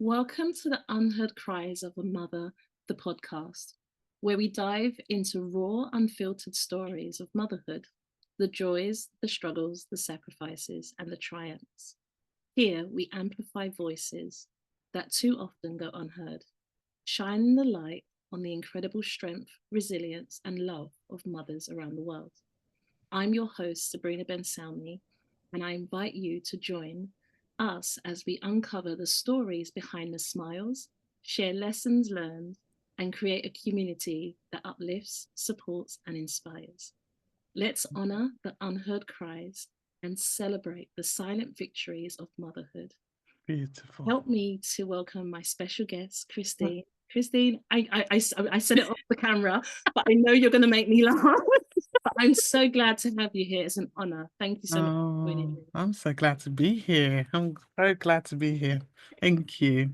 Welcome to the Unheard Cries of a Mother, the podcast, where we dive into raw, unfiltered stories of motherhood, the joys, the struggles, the sacrifices, and the triumphs. Here, we amplify voices that too often go unheard, shining the light on the incredible strength, resilience, and love of mothers around the world. I'm your host, Sabrina Ben Salmi, and I invite you to join us as we uncover the stories behind the smiles, share lessons learned, and create a community that uplifts, supports, and inspires. Let's honor the unheard cries and celebrate the silent victories of motherhood. Beautiful. Help me to welcome my special guest, Christine. Christine, I said it off the camera, but I know you're going to make me laugh. But I'm so glad to have you here. It's an honor. Thank you so much for joining Oh, me. I'm so glad to be here. I'm so glad to be here. Thank you.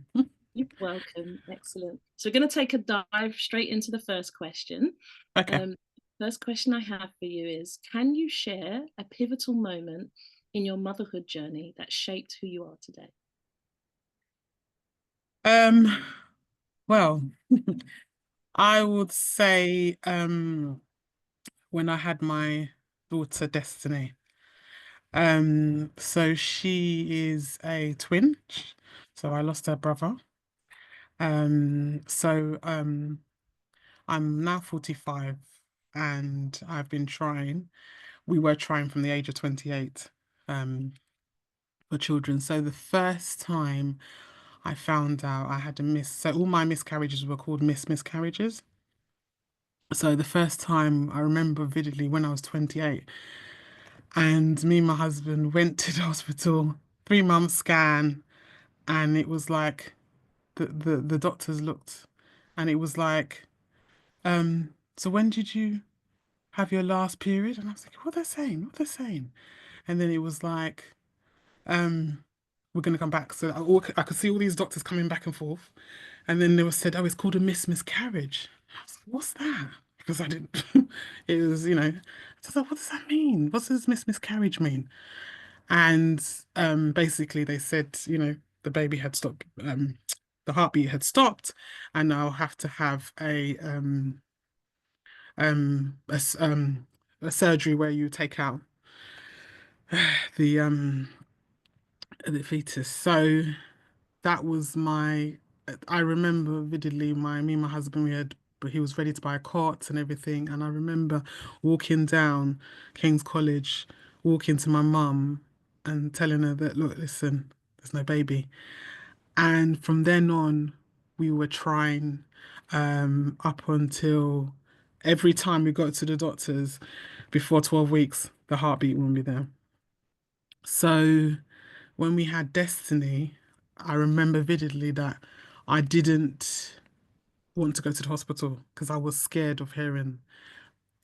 You're welcome. Excellent. So we're going to take a dive straight into the first question. Okay. Um, First question I have for you is, can you share a pivotal moment in your motherhood journey that shaped who you are today? Um, well, I would say when I had my daughter Destiny. So she is a twin. So I lost her brother. So I'm now 45 and I've been trying. We were trying from the age of 28 for children. So the first time I found out I had a so all my miscarriages were called miscarriages. So the first time I remember vividly when I was 28 and me and my husband went to the hospital, 3 month scan, and it was like the doctors looked and it was like, so when did you have your last period? And I was like, what are they saying? What are they saying? And then it was like, um, we're going to come back. So I could see all these doctors coming back and forth. And then they were said, oh, it's called a miscarriage. I was like, what's that? Because I didn't, it was, so I was like, what does that mean? What does miscarriage mean? And basically they said, the baby had stopped, the heartbeat had stopped, and I'll have to have um, a, s- um, a surgery where you take out the um, the fetus. So that was I remember vividly me and my husband, but he was ready to buy a cot and everything. And I remember walking down King's College, walking to my mum and telling her that, look, listen, there's no baby. And from then on, we were trying up until every time we got to the doctors before 12 weeks, the heartbeat wouldn't be there. So when we had Destiny, I remember vividly that I didn't want to go to the hospital because I was scared of hearing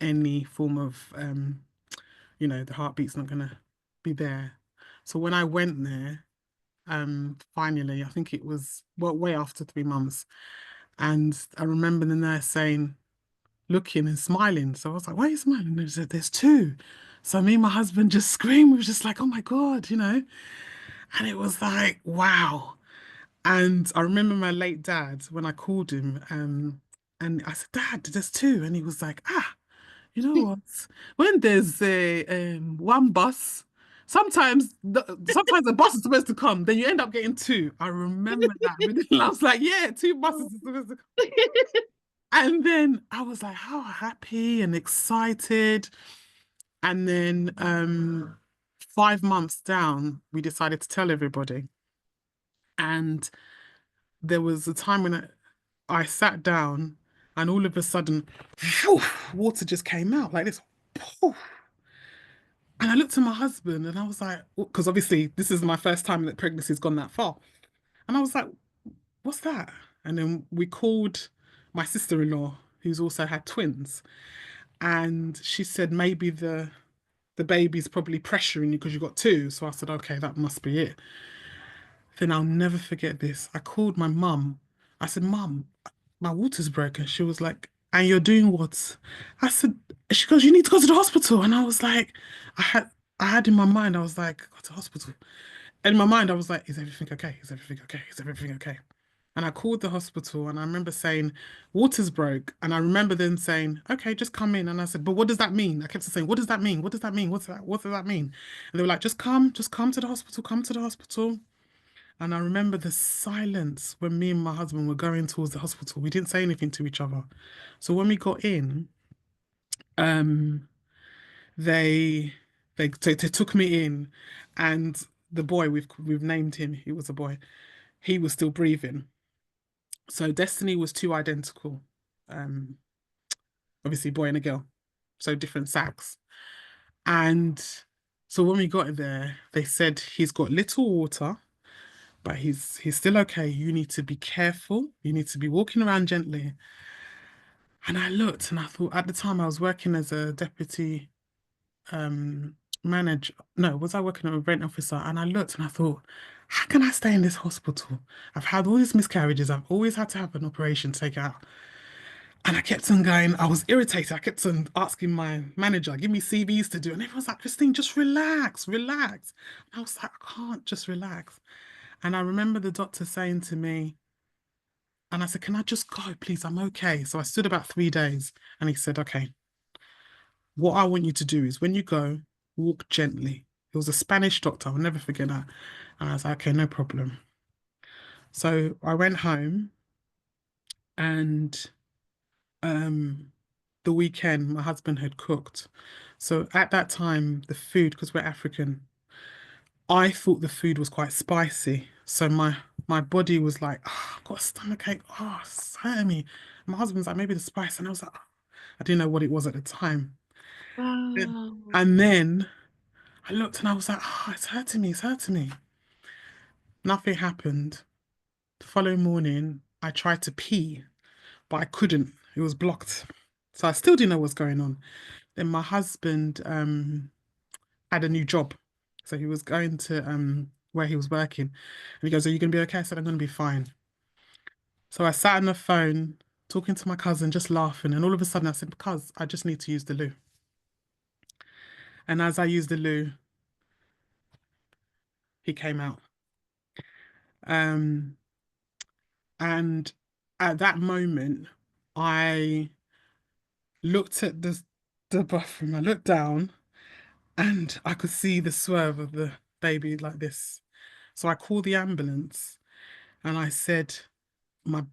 any form of, the heartbeat's not gonna be there. So when I went there, finally, I think it was well, way after 3 months, and I remember the nurse saying, looking and smiling. So I was like, why are you smiling? And they said, there's two. So me and my husband just screamed. We were just like, oh my God. And it was like, wow. And I remember my late dad when I called him, and I said, Dad, there's two. And he was like, you know what? When there's one bus, sometimes the bus is supposed to come, then you end up getting two. I remember that. I was like, yeah, two buses are supposed to come. And then I was like, how happy and excited. And then 5 months down, we decided to tell everybody. And there was a time when I sat down and all of a sudden, phew, water just came out like this. Poof. And I looked at my husband and I was like, because obviously this is my first time that pregnancy's gone that far. And I was like, what's that? And then we called my sister-in-law, who's also had twins. And she said, maybe the baby's probably pressuring you because you got two. So I said, okay, that must be it. Then I'll never forget this. I called my mum. I said, Mum, my water's broken. She was like, and you're doing what? I said, she goes, you need to go to the hospital. And I was like, I had in my mind, I was like, go to the hospital. in my mind, I was like, is everything okay? Is everything okay? Is everything okay? And I called the hospital and I remember saying, water's broke. And I remember them saying, okay, just come in. And I said, but what does that mean? I kept saying, what does that mean? What does that mean? What does that mean? And they were like, just come to the hospital, come to the hospital. And I remember the silence when me and my husband were going towards the hospital. We didn't say anything to each other. So when we got in, um, they they took me in, and the boy we've named him. He was a boy. He was still breathing. So Destiny was two identical, um, obviously boy and a girl, so different sacks. And so when we got there, they said he's got little water, but he's still okay. You need to be careful. You need to be walking around gently. And I looked and I thought at the time I was working as a deputy manager. No, was I working as a rent officer? And I looked and I thought, how can I stay in this hospital? I've had all these miscarriages. I've always had to have an operation to take out. And I kept on going, I was irritated. I kept on asking my manager, give me CVs to do. And everyone's like, Christine, just relax, relax. And I was like, I can't just relax. And I remember the doctor saying to me, and I said, can I just go, please? I'm okay. So I stood about 3 days and he said, okay, what I want you to do is when you go, walk gently. It was a Spanish doctor. I'll never forget that. And I was like, okay, no problem. So I went home and um the weekend my husband had cooked. So at that time, the food, because we're African, I thought the food was quite spicy. So my body was like, oh, I've got a stomach ache. Oh, it's hurting me. My husband's like, maybe the spice. And I was like, oh, I didn't know what it was at the time. And Wow. and then I looked and I was like, oh, it's hurting me. It's hurting me. Nothing happened. The following morning, I tried to pee, but I couldn't. It was blocked. So I still didn't know what's going on. Then my husband had a new job. So he was going to where he was working. And he goes, are you gonna be okay? I said, I'm gonna be fine. So I sat on the phone talking to my cousin, just laughing, and all of a sudden I said, cuz, I just need to use the loo. And as I used the loo, he came out. Um, and at that moment, I looked at the bathroom, I looked down and I could see the swerve of the baby like this. So I called the ambulance and I said, my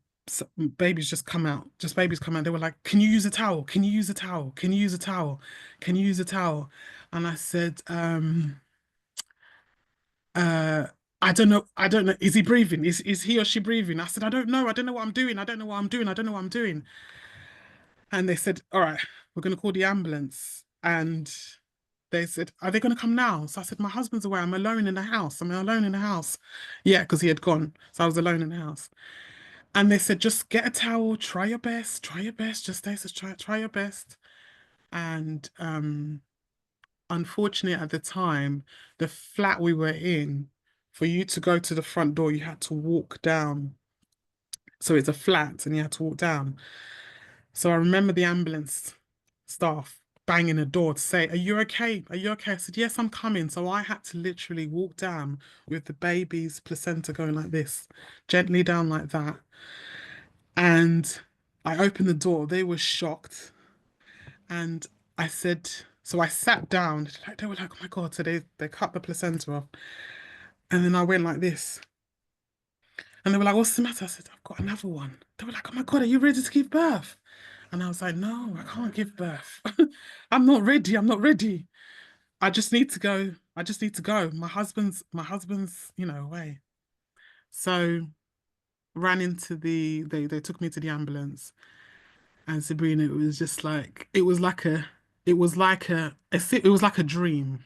baby's just come out. Just baby's come out. They were like, can you use a towel? Can you use a towel? Can you use a towel? Can you use a towel? And I said, uh, I don't know. I don't know. Is he breathing? Is he or she breathing? I said, I don't know. I don't know what I'm doing. I don't know what I'm doing. I don't know what I'm doing. And they said, all right, we're gonna call the ambulance. And they said, are they gonna come now? So I said, my husband's away. I'm alone in the house. I'm alone in the house. Yeah, because he had gone. So I was alone in the house. And they said, just get a towel, try your best, just stay, just try your best. And unfortunately at the time, the flat we were in, for you to go to the front door, you had to walk down. So it's a flat and you had to walk down. So I remember the ambulance staff banging the door to say, are you okay? Are you okay? I said, yes, I'm coming. So I had to literally walk down with the baby's placenta going like this, gently down like that. And I opened the door. They were shocked. And I said, so I sat down. Like they were like, oh my God. So they cut the placenta off. And then I went like this. And they were like, what's the matter? I said, I've got another one. They were like, oh my God, are you ready to give birth? And I was like, no, I can't give birth. I'm not ready. I'm not ready. I just need to go. I just need to go. My husband's, away. So ran into they took me to the ambulance. And Sabrina, it was just like it was like a dream,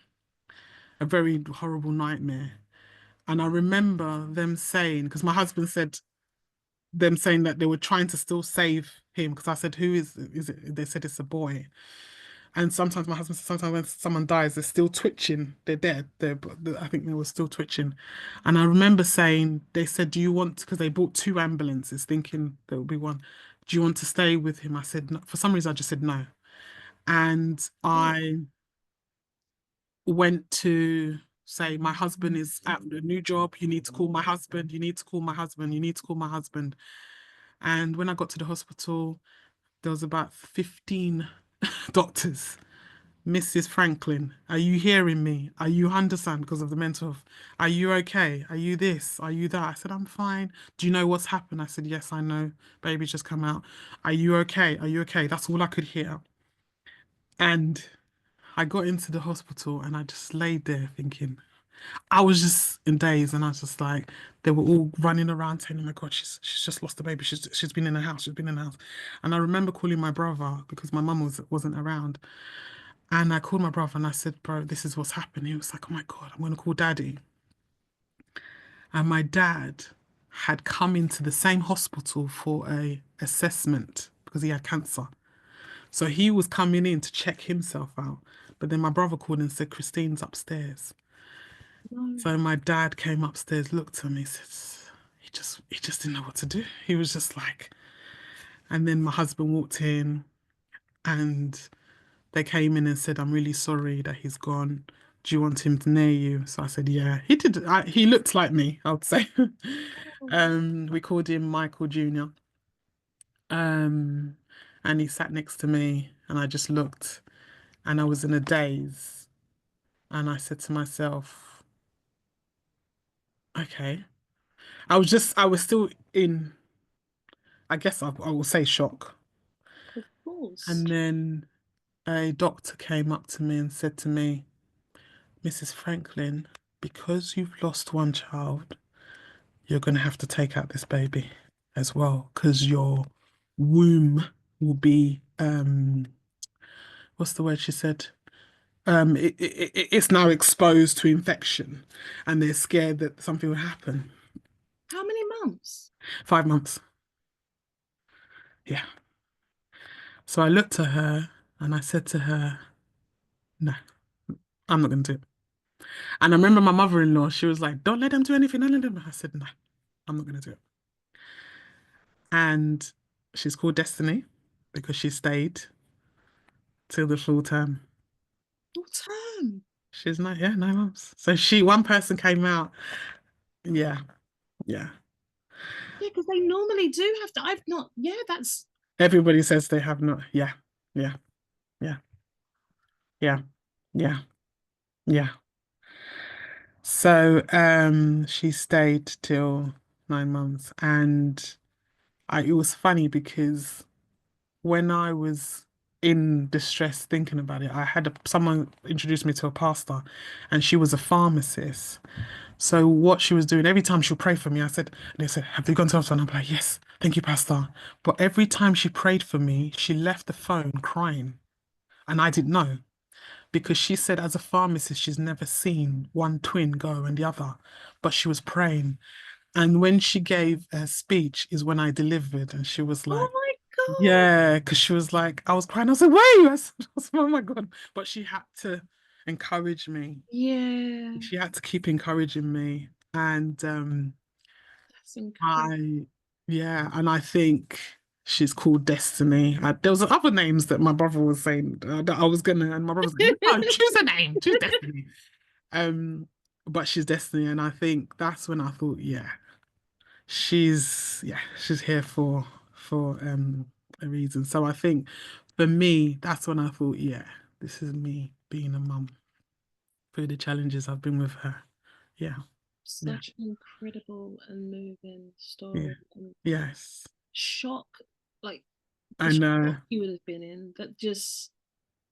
a very horrible nightmare. And I remember them saying, because my husband said them saying that they were trying to still save him, because I said, who is it? They said it's a boy. And sometimes my husband said sometimes when someone dies, they're still twitching. They're dead. I think they were still twitching. And I remember saying, they said, do you want, because they bought two ambulances thinking there would be one. Do you want to stay with him? I said, no. For some reason, I just said no. And I went to say, my husband is at a new job, you need to call my husband, you need to call my husband, you need to call my husband. And when I got to the hospital, there was about 15 doctors. Mrs. Franklin, are you hearing me? Are you understand because of the mental health? Are you okay? Are you this? Are you that? I said, I'm fine. Do you know what's happened? I said, yes, I know. Baby's just come out. Are you okay? Are you okay? That's all I could hear. And I got into the hospital and I just laid there thinking, I was just in daze and I was just like, they were all running around saying, oh my God, she's just lost the baby. She's been in the house. She's been in the house. And I remember calling my brother because my mum wasn't around. And I called my brother and I said, bro, this is what's happened. He was like, oh my God, I'm going to call daddy. And my dad had come into the same hospital for a assessment because he had cancer. So he was coming in to check himself out. But then my brother called and said, Christine's upstairs. No. So my dad came upstairs, looked at me, said, he just didn't know what to do. He was just like, and then my husband walked in and they came in and said, I'm really sorry that he's gone. Do you want him near you? So I said, yeah. He did. He looked like me, I would say. Oh, We called him Michael Jr. Um, and he sat next to me and I just looked and I was in a daze. And I said to myself, okay. I was still in, I guess I will say shock. of course. And then a doctor came up to me and said to me, Mrs. Franklin, because you've lost one child, you're going to have to take out this baby as well because your womb will be what's the word she said? It's now exposed to infection and they're scared that something will happen. How many months? 5 months. Yeah. So I looked at her and I said to her, no, I'm not going to do it. And I remember my mother-in-law, she was like, don't let them do anything. Don't let them. I said, no, I'm not going to do it. And she's called Destiny because she stayed till the full term. Full term. She's not, yeah, 9 months. So one person came out. Yeah, yeah. Yeah, because they normally do have to. I've not. Yeah, that's. Everybody says they have not. Yeah, yeah, yeah, yeah, yeah, yeah. So she stayed till 9 months. And it was funny because when I was in distress thinking about it, I had someone introduced me to a pastor and she was a pharmacist. So what she was doing, every time she'll pray for me, they said, have you gone to the hospital? And I'm like, yes, thank you, Pastor. But every time she prayed for me, she left the phone crying. And I didn't know because she said as a pharmacist, she's never seen one twin go and the other, but she was praying. And when she gave her speech is when I delivered and she was Oh like, my God. yeah, because she was like, I was crying. I was like, wait, oh my God. But she had to encourage me. Yeah, She had to keep encouraging me. And that's incredible. I, yeah, and I think she's called Destiny. There was other names that my brother was saying that I was gonna, and my brother was like, no, choose a name, choose Destiny. Um, but she's Destiny, and I think that's when I thought, yeah, she's here for a reason. So I think for me, that's when I thought, yeah, this is me being a mum through the challenges I've been with her. Yeah, yeah, Such an incredible and moving yeah, story and yes. shock, like the I know. shock you would have been in. That just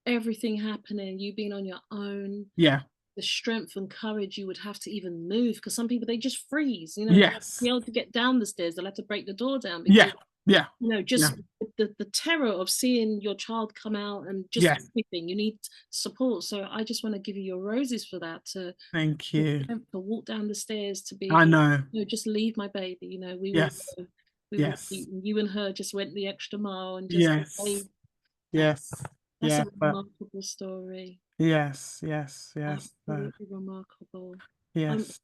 everything happening, you being on your own, Yeah. the strength and courage you would have to even move. Because some people they just freeze. You know, they won't Yes. be able to get down the stairs. They'll have to break the door down Yeah. because Yeah. Yeah. just the terror of seeing your child come out and just Yes. everything. You need support. So I just want to give you your roses for that. To Thank the you. strength to walk down the stairs, to I be, know. just leave my baby. We will Yes. go. We will Yes. eat. And you and her just went the extra mile and just Yes. gave that. Yes. That's a Yeah. But remarkable story. yes. Yes. Yes. Absolutely remarkable. Um, Yes.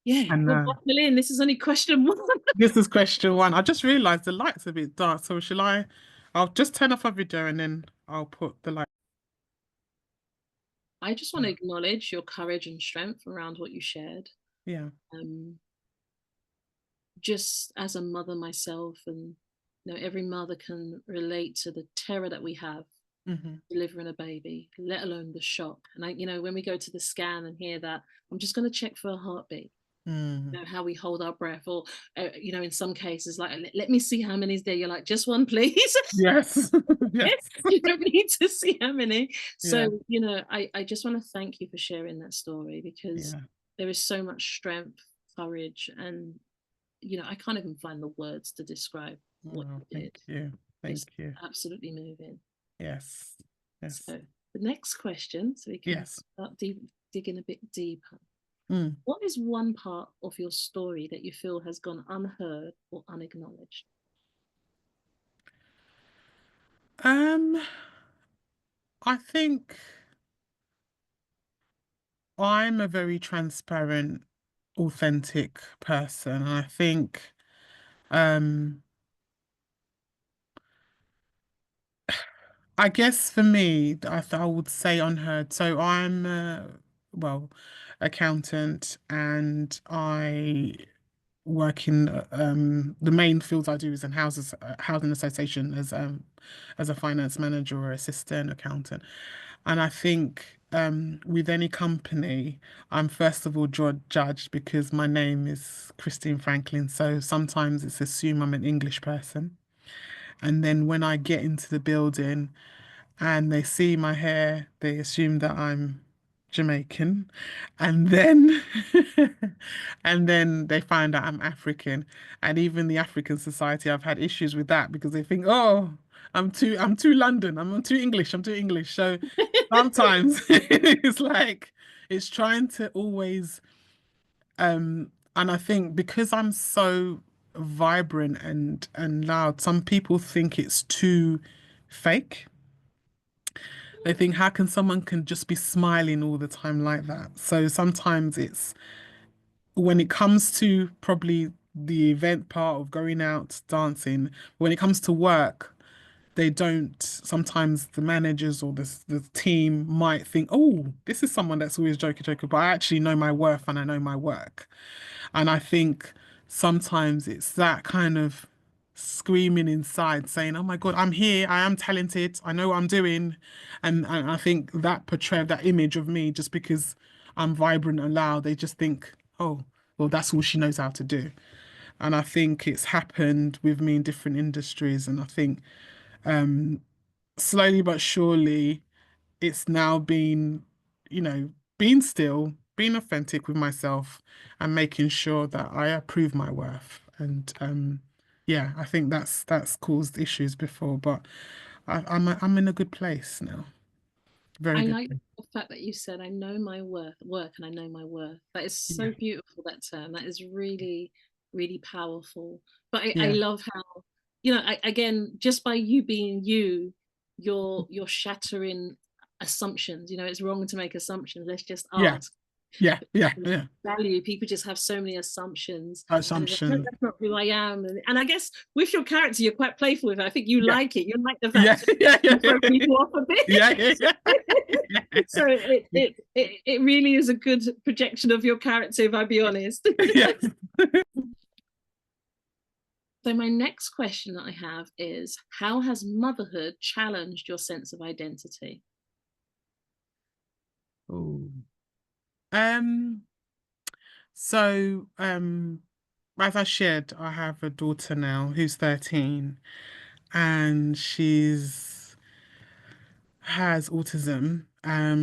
yeah, I we're know. buckling in. This is only question one. This is question one. I just realized the light's a bit dark. So I'll just turn off our video and then I'll put the light. I just want to acknowledge your courage and strength around what you shared. Yeah. Um, just as a mother myself, and every mother can relate to the terror that we have Mm-hmm. delivering a baby, let alone the shock. And when we go to the scan and hear that, I'm just going to check for a heartbeat. Mm. How we hold our breath, or in some cases, like, let me see how many's there. You're like, just one, please. Yes. Yes. You don't need to see how many. Yeah. So, I just want to thank you for sharing that story, because Yeah. there is so much strength, courage, and I can't even find the words to describe what Oh, you thank did. you. It's Thank you. absolutely moving. Yes. Yes. So the next question, so we can Yes. start digging a bit deeper. Mm. What is one part of your story that you feel has gone unheard or unacknowledged? Um, I think I'm a very transparent, authentic person. I think um I guess for me, I would say unheard. So I'm well, accountant, and I work in the main fields I do is in housing association as a finance manager or assistant accountant. And I think with any company, I'm first of all judged because my name is Christine Franklin. So sometimes it's assumed I'm an English person. And then when I get into the building and they see my hair, they assume that I'm Jamaican. And then and then they find out I'm African. And even the African Society, I've had issues with that because they think, oh, I'm too London, I'm too English, I'm too English. So sometimes it's like it's trying to always and I think because I'm so vibrant and loud, some people think it's too fake. They think, how can someone can just be smiling all the time like that? So sometimes it's when it comes to probably the event part of going out dancing, when it comes to work, they don't. Sometimes the managers or the team might think, oh, this is someone that's always joking, but I actually know my worth and I know my work. And I think sometimes it's that kind of screaming inside saying, oh my God, I'm here, I am talented, I know what I'm doing. And I think that portrayed that image of me just because I'm vibrant and loud, they just think, oh, well, that's all she knows how to do. And I think it's happened with me in different industries. And I think slowly but surely, it's now been, being still, being authentic with myself and making sure that I approve my worth. And yeah, I think that's caused issues before, but I'm in a good place now. Very I good like place. the fact that you said, I know my work, and I know my worth. That is Yeah. so beautiful, that term. That is really, really powerful. But I Yeah. love how, again, just by you being you, you're shattering assumptions. It's wrong to make assumptions. Let's just Yeah. ask. Yeah. Yeah. Yeah. Value, people just have so many assumptions, and it's like, no, Assumption. that's not who I am. And I guess with your character, you're quite playful with it. I think you Yeah. like it. You like the Yeah. fact that Yeah. Yeah. you throw people off a Yeah. bit. Yeah. So it really is a good projection of your character, if I be honest. Yeah. So my next question that I have is, how has motherhood challenged your sense of identity? Oh. Um, so as I shared, I have a daughter now who's 13 and she's has autism.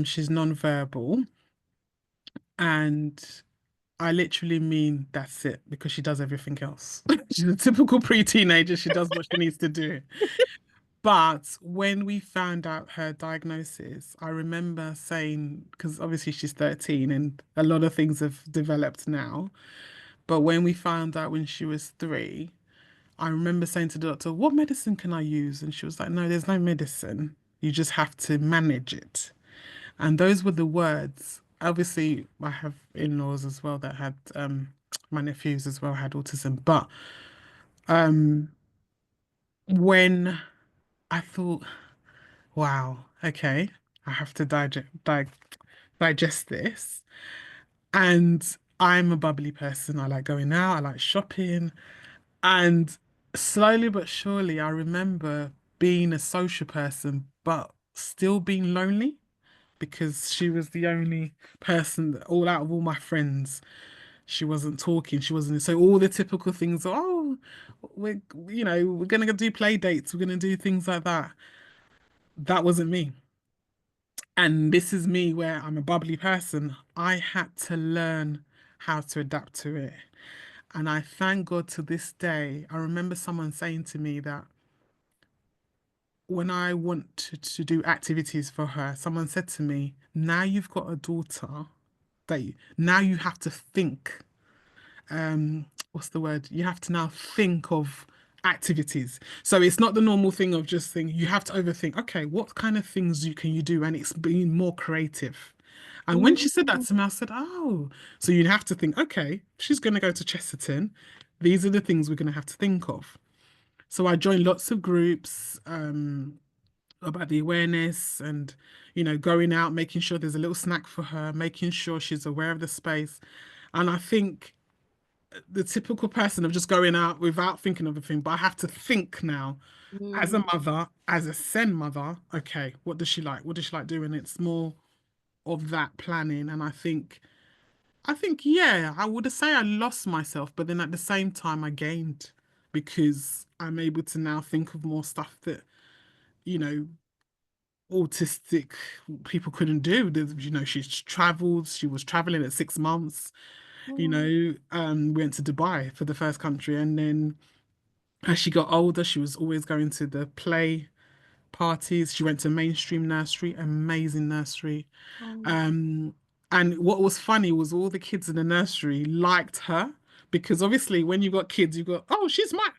She's non-verbal and I literally mean that's it because she does everything else. She's a typical pre-teenager. She does what she needs to do. But when we found out her diagnosis, I remember saying, because obviously she's 13 and a lot of things have developed now. But when we found out when she was 3, I remember saying to the doctor, what medicine can I use? And she was like, no, there's no medicine. You just have to manage it. And those were the words. Obviously, I have in-laws as well that had my nephews as well had autism. But um when I thought, wow, okay, I have to digest. digest this. And I'm a bubbly person. I like going out, I like shopping. And slowly but surely, I remember being a social person, but still being lonely because she was the only person that all out of all my friends, she wasn't talking, she wasn't. So all the typical things, oh, we're gonna do play dates, we're gonna do things like that. That wasn't me. And this is me where I'm a bubbly person. I had to learn how to adapt to it. And I thank God to this day. I remember someone saying to me that when I want to do activities for her, someone said to me, now you've got a daughter, now you have to think what's the word? You have to now think of activities. So it's not the normal thing of just think, you have to overthink, okay, what kind of things can you do? And it's being more creative. And when she said that Mm. to me, I said, oh, so you have to think, okay, she's going to go to Chesterton. These are the things we're going to have to think of. So I joined lots of groups about the awareness and, going out, making sure there's a little snack for her, making sure she's aware of the space. And I think the typical person of just going out without thinking of a thing, but I have to think now as a Mm. mother, as a Sen mother, okay, what does she like? What does she like doing? It's more of that planning. And I think, yeah, I would say I lost myself, but then at the same time I gained because I'm able to now think of more stuff that, you know, autistic people couldn't do. She's traveled, she was traveling at 6 months, Oh, went to Dubai for the first country. And then as she got older, she was always going to the play parties. She went to mainstream nursery, amazing nursery. oh. Um, and what was funny was all the kids in the nursery liked her because obviously when you got kids, you got, oh,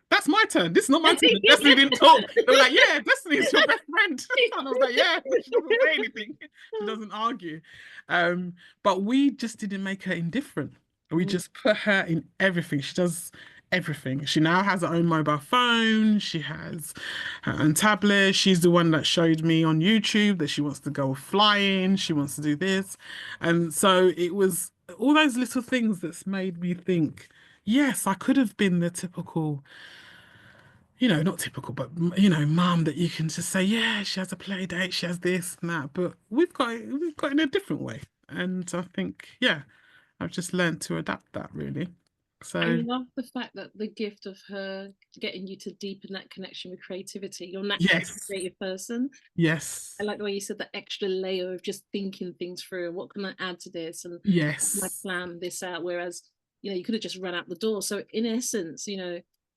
that's my turn. This is not my turn. And Destiny didn't talk. They were like, yeah, Destiny's your best friend. And I was like, yeah, she doesn't say anything. She doesn't argue. Um, but we just didn't make her indifferent. We Mm. just put her in everything. She does everything. She now has her own mobile phone. She has her own tablet. She's the one that showed me on YouTube that she wants to go flying. She wants to do this. And so it was all those little things that's made me think, yes, I could have been the typical, not typical, but mum that you can just say, yeah, she has a play date, she has this and that. But we've got it in a different way. And I think, yeah, I've just learned to adapt that really. I So love the fact that the gift of her getting you to deepen that connection with creativity. You're naturally a yes, creative person. I yes, like the way you said that extra layer of just thinking things through. What can I add to this? And how can I yes, plan this out? Whereas, you could have just run out the door. So in essence,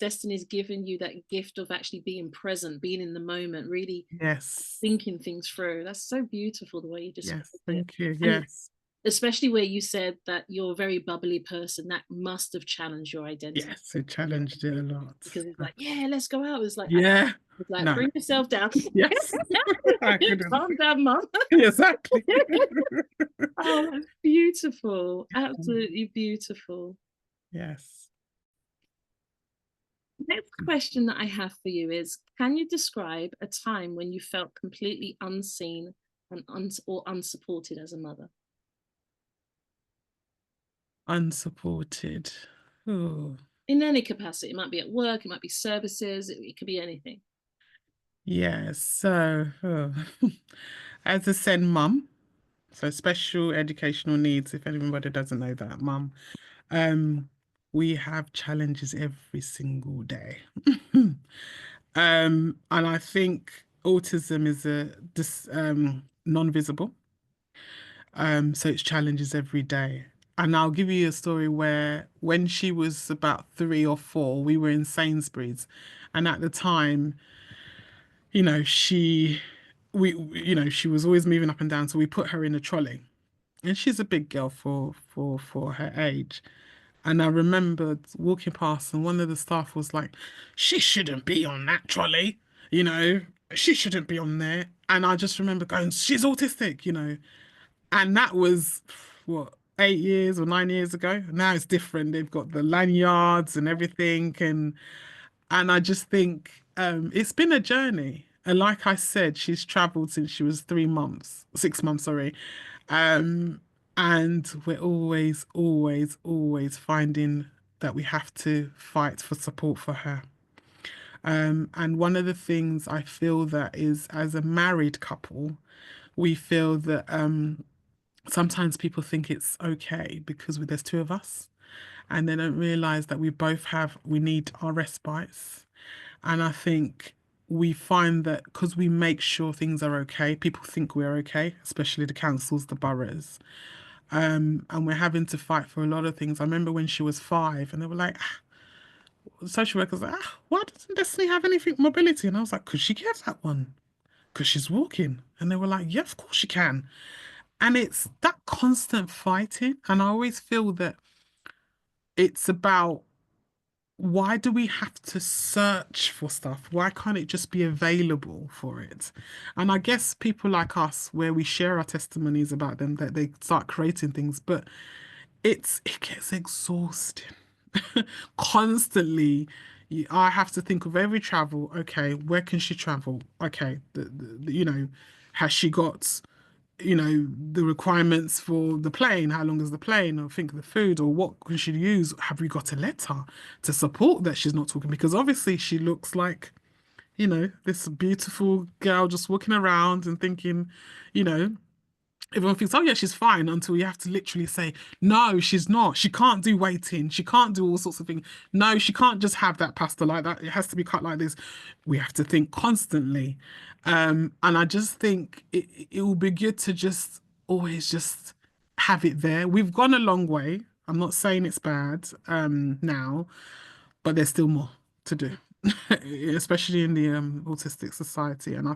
Destiny's given you that gift of actually being present, being in the moment, really yes, thinking things through. That's so beautiful the way you just yes. put it. Thank you. And Yes, especially where you said that you're a very bubbly person, that must have challenged your identity. yes. It challenged it a lot. Because it's like, yeah, let's go out. It's like, Yeah. it's like, No. bring yourself down. Yes. I couldn't. Calm down, mum. Exactly. Oh, that's beautiful. Absolutely beautiful. Yes. Next question that I have for you is, can you describe a time when you felt completely unseen and or unsupported as a mother? Unsupported. Oh, In any capacity. It might be at work, it might be services, it could be anything. yes. So, as a Sen mum, so special educational needs, if anybody doesn't know that, mum, um, we have challenges every single day. And I think autism is a non-visible. So it's challenges every day. And I'll give you a story where when she was about 3 or 4, we were in Sainsbury's, and at the time, she she was always moving up and down, so we put her in a trolley. And she's a big girl for her age. And I remembered walking past, and one of the staff was like, she shouldn't be on that trolley, you know, she shouldn't be on there. And I just remember going, she's autistic. And that was what, 8 years or 9 years ago. Now it's different. They've got the lanyards and everything. And I just think it's been a journey. And like I said, she's traveled since she was 3 months, 6 months, sorry. Um, and we're always, always, always finding that we have to fight for support for her. And one of the things I feel that is, as a married couple, we feel that sometimes people think it's okay because there's two of us, and they don't realize that we need our respites. And I think we find that because we make sure things are okay, people think we're okay, especially the councils, the boroughs. And we're having to fight for a lot of things. I remember when she was 5, and they were like, social workers, like, why doesn't Destiny have anything mobility? And I was like, could she get that one? Because she's walking. And they were like, yeah, of course she can. And it's that constant fighting. And I always feel that it's about, why do we have to search for stuff? Why can't it just be available for it? And I guess people like us, where we share our testimonies about them, that they start creating things, but it gets exhausting. Constantly, I have to think of every travel. Okay, where can she travel? Okay, has she got, the requirements for the plane? How long is the plane? Or think of the food, or what can she use? Have we got a letter to support that she's not talking? Because obviously she looks like, this beautiful girl just walking around and thinking, you know, everyone thinks, oh yeah, she's fine, until you have to literally say, no, she's not. She can't do waiting. She can't do all sorts of things. No, she can't just have that pasta like that. It has to be cut like this. We have to think constantly. And I just think it will be good to just always just have it there. We've gone a long way. I'm not saying it's bad now, but there's still more to do, especially in the autistic society. And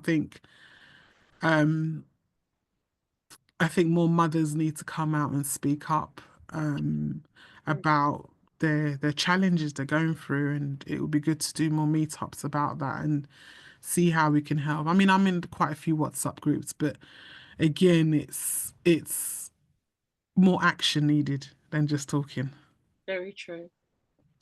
um, I think more mothers need to come out and speak up about their challenges they're going through, and it would be good to do more meetups about that and see how we can help. I mean, I'm in quite a few WhatsApp groups, but again, it's more action needed than just talking. Very true.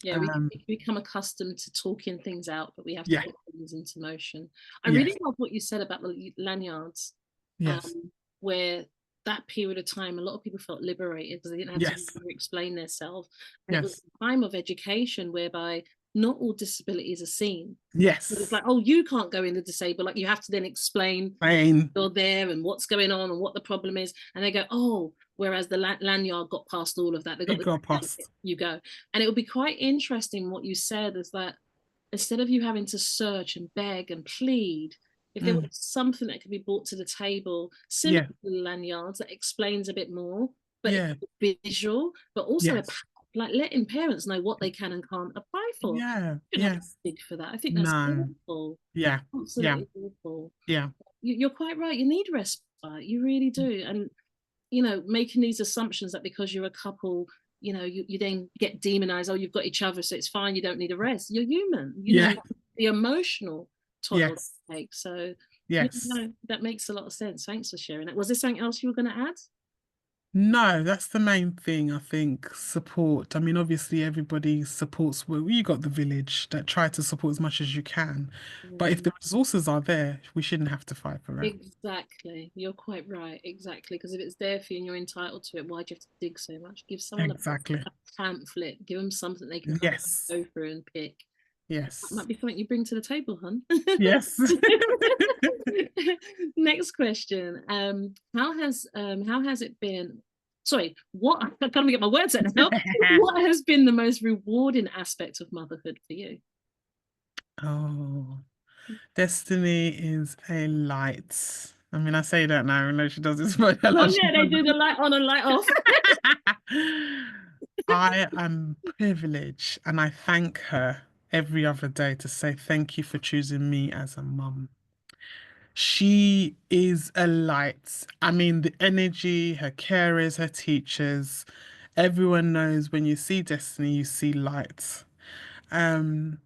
Yeah, Um, we become accustomed to talking things out, but we have to yeah, put things into motion. I really yes, love what you said about the lanyards, yes, um, where that period of time, a lot of people felt liberated because they didn't have to yes, explain themselves. And it was yes, a time of education whereby not all disabilities are seen. But it's yes. like, oh, you can't go in the disabled. Like you have to then explain Pain. you're there and what's going on and what the problem is. And they go, oh, whereas the lanyard got past all of that. They got It the got past. you go. And it would be quite interesting what you said is that instead of you having to search and beg and plead, if there was Mm, something that could be brought to the table, similar yeah, to the lanyards that explains a bit more, but yeah, it's visual, but also yes, like letting parents know what they can and can't apply for. yeah, You shouldn't have to yes. dig for that. I think that's No, awful. yeah, yeah, Absolutely awful. yeah. You're quite right. You need respite. You really do. And, making these assumptions that because you're a couple, you then get demonized. Oh, you've got each other, so it's fine. You don't need a rest. You're human. Yeah, The emotional toll yes, it takes. So, yes. that makes a lot of sense. Thanks for sharing that. Was there something else you were going to add? No, that's the main thing, I think. Support. I mean, obviously, everybody supports. Well, you got the village that try to support as much as you can. But if Mm. the resources are there, we shouldn't have to fight for it. Exactly. You're quite right. Exactly. Because if it's there for you and you're entitled to it, why do you have to dig so much? Give someone Exactly. a pamphlet, give them something they can kind of Yes. go through and pick. That Yes. might be something you bring to the table, hun. Yes. Next question. How has it been? Sorry, what I can't even get my words out now. What has been the most rewarding aspect of motherhood for you? Oh, Destiny is a light. I mean, I say that now, I know she does this, but I Oh know she yeah, they do the doesn't. light on and light off. I am privileged, and I thank her every other day to say thank you for choosing me as a mum. She is a light. I mean, the energy, her carers, her teachers, everyone knows when you see Destiny, you see light. Um,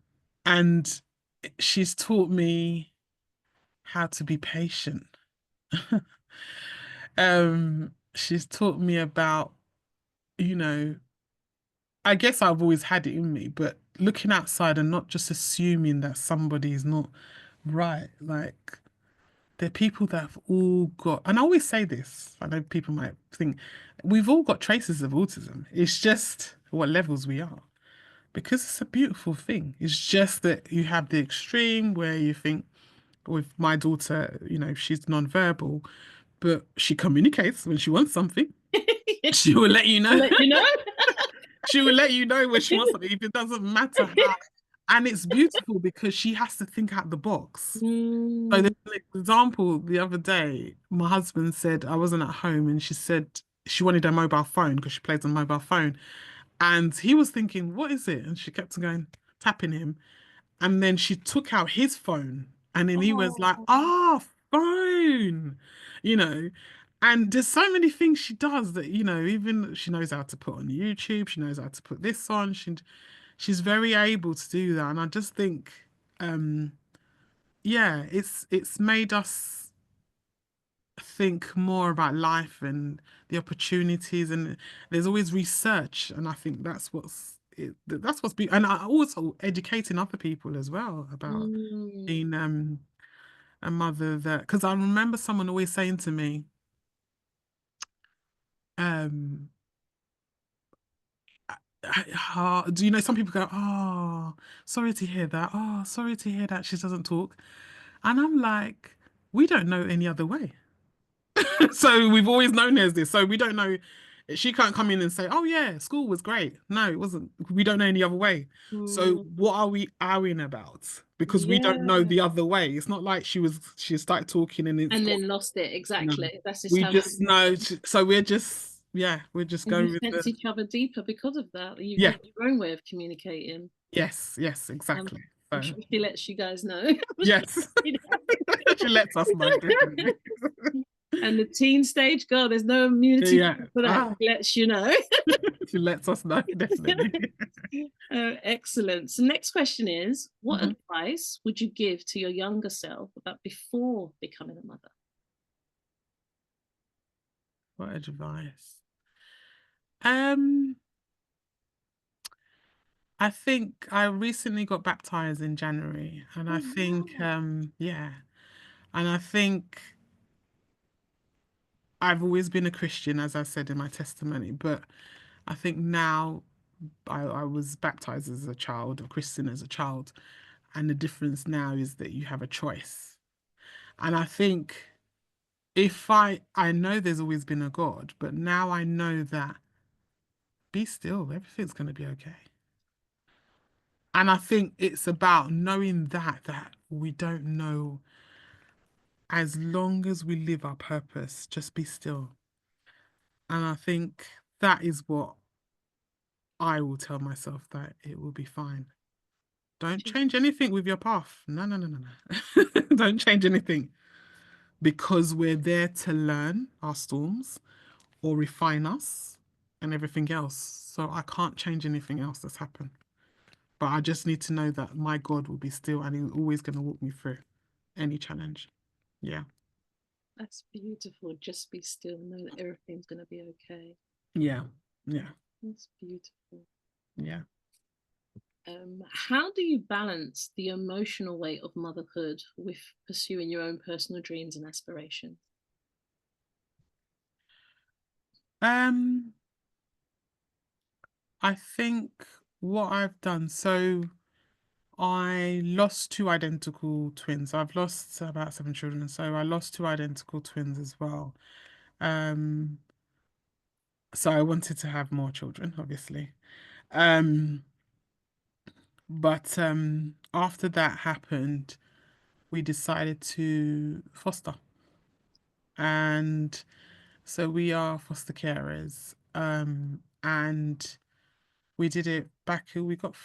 and she's taught me how to be patient. She's taught me about, you know, I guess I've always had it in me, but looking outside and not just assuming that somebody is not right. Like, they're people that have all got, and I always say this, I know people might think we've all got traces of autism. It's just what levels we are. Because it's a beautiful thing. It's just that you have the extreme where you think, with my daughter, she's non-verbal, but she communicates when she wants something. She will let you I'll know. let you know. She will let you know when she wants something. If it doesn't matter how. And it's beautiful because she has to think out the box. So Mm. there's an example the other day, my husband said I wasn't at home and she said she wanted a mobile phone because she plays on mobile phone. And he was thinking, what is it? And she kept on going, tapping him. And then she took out his phone and then he was like, Oh. phone, you know. And there's so many things she does that, even she knows how to put on YouTube, she knows how to put this on. She's very able to do that. And I just think, um, yeah, it's made us think more about life and the opportunities, and there's always research, and I think that's what's and I also educating other people as well about Mm. being a mother, that because I remember someone always saying to me, um do you know, some people go, oh, sorry to hear that, oh, sorry to hear that she doesn't talk, and I'm like, we don't know any other way. So we've always known there's this. So we don't know. She can't come in and say, "Oh yeah, school was great." No, it wasn't. We don't know any other way. So Mm. what are we arguing about? Because we don't know Yeah. the other way. It's not like she started talking and it's And got then lost it. no. Exactly. That's just We how it just know. So we're just, yeah, we're just and you going with sense the, each other deeper because of that. yeah, You've your own way of communicating. yes, Um, exactly. I'm So sure she lets you guys know. yes, she lets us know definitely. And the teen stage, girl, there's no immunity Yeah, for that. She lets you know. she lets us know definitely. Excellent. So, next question is, what Mhm. advice would you give to your younger self about before becoming a mother? What advice? Um, I think I recently got baptized in January, and I Oh, think, wow. yeah, and I think I've always been a Christian, as I said in my testimony, but I think now I was baptized as a child, a Christian as a child, and the difference now is that you have a choice. And I think if I know there's always been a God, but now I know that be still, everything's going to be okay. And I think it's about knowing that we don't know, as long as we live our purpose, just be still. And I think that is what I will tell myself, that it will be fine. Don't change anything with your path. No, no, no, no, no. Don't change anything, because we're there to learn our storms or refine us and everything else. So I can't change anything else that's happened. But I just need to know that my God will be still and He's always going to walk me through any challenge. Yeah. That's beautiful. Just be still. Know that everything's going to be okay. Yeah. Yeah. That's beautiful. Yeah. How do you balance the emotional weight of motherhood with pursuing your own personal dreams and aspirations? Um, I think what I've done, so I lost two identical twins. I've lost about seven children, so I lost two identical twins as well. Um, so I wanted to have more children, obviously. Um, but after that happened, we decided to foster. And so we are foster carers. And we did it back, we got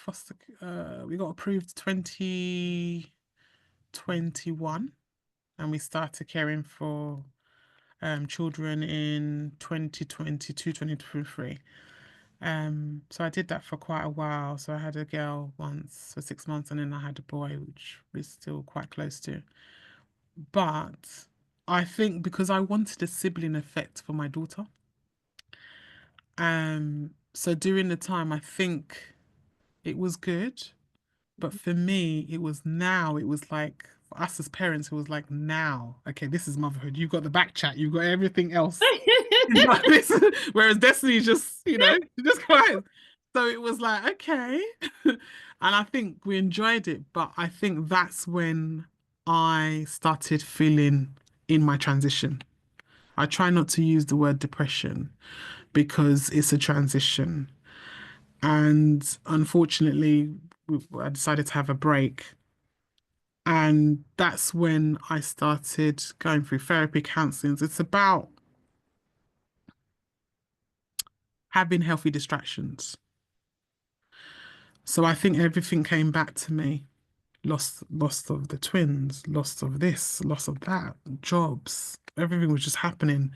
we got approved 2021, and we started caring for children in 2022, 2023. So I did that for quite a while. So I had a girl once for 6 months, and then I had a boy, which we're still quite close to. But I think because I wanted a sibling effect for my daughter. So during the time, I think it was good. But for me, it was like for us as parents, it was like, now, okay, this is motherhood. You've got the back chat, you've got everything else. You've got this. Whereas Destiny is just, she just cries. So it was like, okay. And I think we enjoyed it, but I think that's when I started feeling in my transition. I try not to use the word depression because it's a transition. And unfortunately, I decided to have a break. And that's when I started going through therapy, counselings. It's about having healthy distractions. So I think everything came back to me. Loss of the twins, loss of this, loss of that, jobs. Everything was just happening.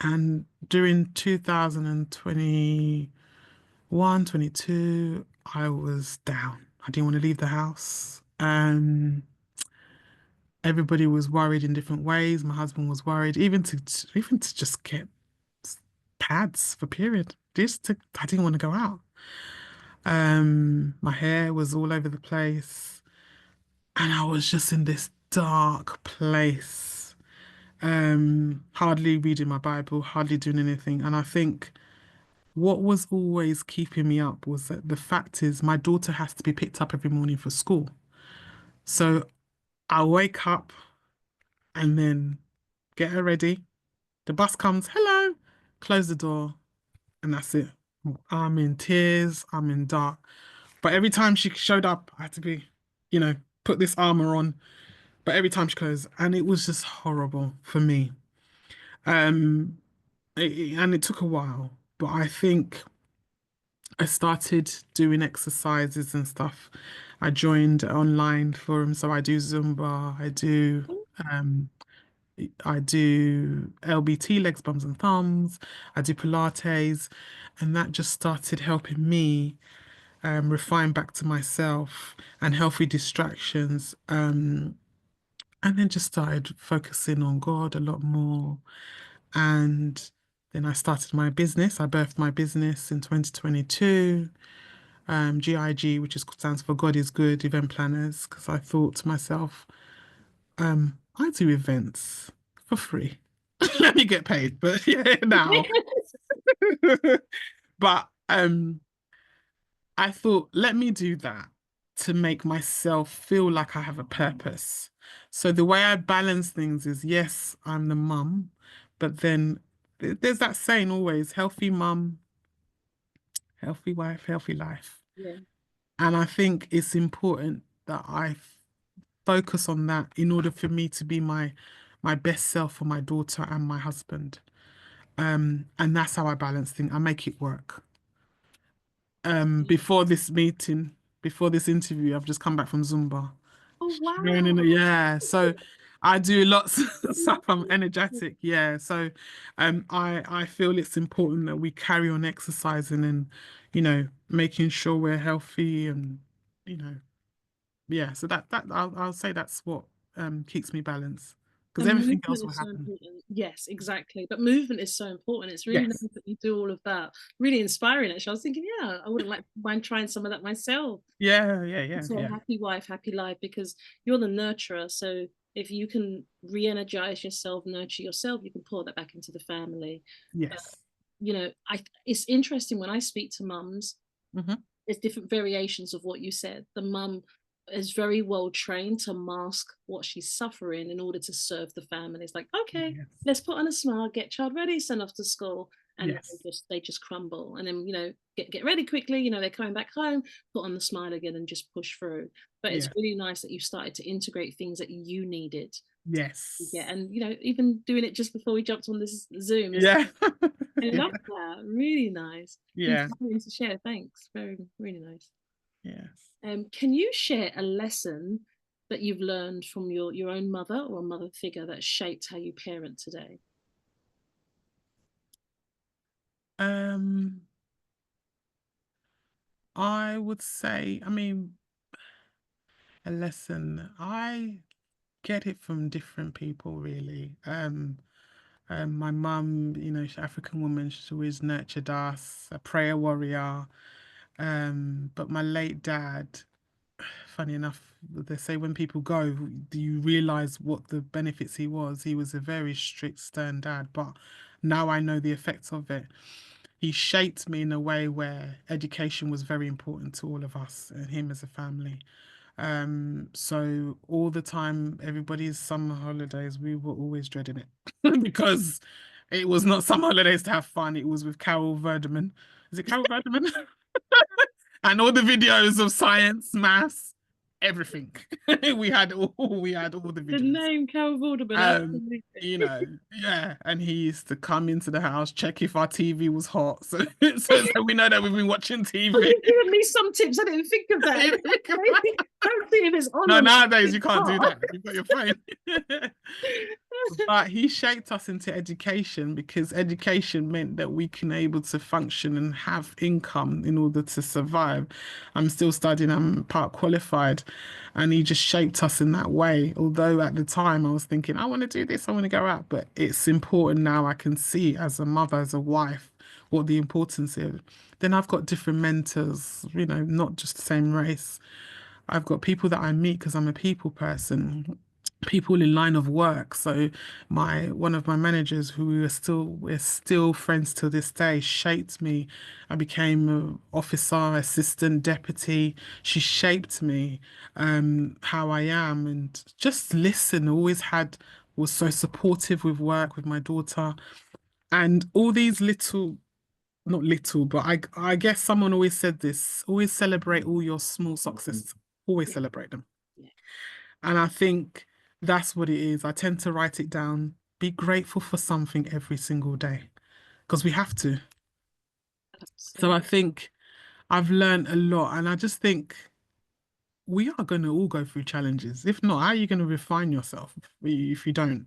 And during 2021, 22, I was down. I didn't want to leave the house. Everybody was worried in different ways. My husband was worried, even to just get pads for period. I didn't want to go out. My hair was all over the place, and I was just in this dark place. Hardly reading my Bible, hardly doing anything. And I think what was always keeping me up was that the fact is my daughter has to be picked up every morning for school. So I wake up and then get her ready. The bus comes, hello, close the door, and that's it. I'm in tears, I'm in dark. But every time she showed up, I had to be, you know, put this armor on. But every time she closed, and it was just horrible for me. Um, and it took a while, but I think I started doing exercises and stuff. I joined online forums, so I do Zumba, um, I do LBT, legs, bums, and thumbs. I do Pilates, and that just started helping me refine back to myself and healthy distractions. And then just started focusing on God a lot more. And then I started my business. I birthed my business in 2022. GIG, which is stands for God is Good Event Planners, because I thought to myself, I do events for free. Let me get paid, but yeah, now. But I thought, let me do that to make myself feel like I have a purpose. So the way I balance things is, yes, I'm the mum, but then there's that saying always, healthy mum, healthy wife, healthy life. Yeah. And I think it's important that I focus on that in order for me to be my best self for my daughter and my husband. And that's how I balance things. I make it work. Before this meeting, before this interview, I've just come back from Zumba. Oh, wow. Yeah. So I do lots of stuff. I'm energetic. Yeah. So I feel it's important that we carry on exercising and, making sure we're healthy and, you know, yeah. So that I'll say that's what keeps me balanced because And everything else movement will is so happen. important. Yes, exactly. But movement is so important. It's really Yes. nice that you do all of that. Really inspiring, actually. I was thinking, yeah, I wouldn't like mind trying some of that myself. Yeah, yeah, yeah, So yeah. happy wife, happy life, because you're the nurturer. So if you can re-energize yourself, nurture yourself, you can pour that back into the family. But Yes. it's interesting when I speak to mums, Hmm. there's different variations of what you said. The mum is very well trained to mask what she's suffering in order to serve the family. It's like, okay, Yes. let's put on a smile, get child ready, send off to school, and Yes. they just crumble. And then get ready quickly. They're coming back home, put on the smile again, and just push through. But it's Yeah. really nice that you started to integrate things that you needed. Yeah, Yes. and even doing it just before we jumped on this Zoom is Yeah. I Yeah. love that. Really nice. Yeah. Inspiring to share. Thanks. Very, really nice. Yes. Can you share a lesson that you've learned from your own mother or a mother figure that shaped how you parent today? Um, I would say, I mean, a lesson. I get it from different people, really. My mum, she's an African woman, she's always nurtured us, a prayer warrior. But my late dad, funny enough, they say when people go, do you realize what the benefits he was? He was a very strict, stern dad, but now I know the effects of it. He shaped me in a way where education was very important to all of us and him as a family. So all the time, everybody's summer holidays, we were always dreading it because it was not summer holidays to have fun. It was with Carol Verdeman. Is it Carol Verdeman? And all the videos of science, maths, everything. We had all the The videos. name Carol Vorderman, Um, absolutely. yeah, and he used to come into the house, check if our TV was hot, so we know that we've been watching Oh, TV. you've given me some tips. I didn't think of that. Don't see if it's on No, or not. nowadays you It's can't do hot. that. You've got your phone. But he shaped us into education because education meant that we can able to function and have income in order to survive. I'm still studying, I'm part qualified, and he just shaped us in that way. Although at the time I was thinking, I want to do this, I want to go out, but it's important now. I can see as a mother, as a wife, what the importance is. Then I've got different mentors, not just the same race. I've got people that I meet because I'm a people person, people in line of work. So my one of my managers, who we're still friends to this day, shaped me. I became an officer, assistant, deputy. She shaped me, how I am, and just listen. Always was so supportive with work with my daughter, and all these little. Not little, but I guess someone always said this, always celebrate all your small successes. Always Yeah, celebrate them. yeah, And I think that's what it is. I tend to write it down. Be grateful for something every single day because we have to. So I absolutely. think I've learned a lot. And I just think we are going to all go through challenges. If not, how are you going to refine yourself if you don't?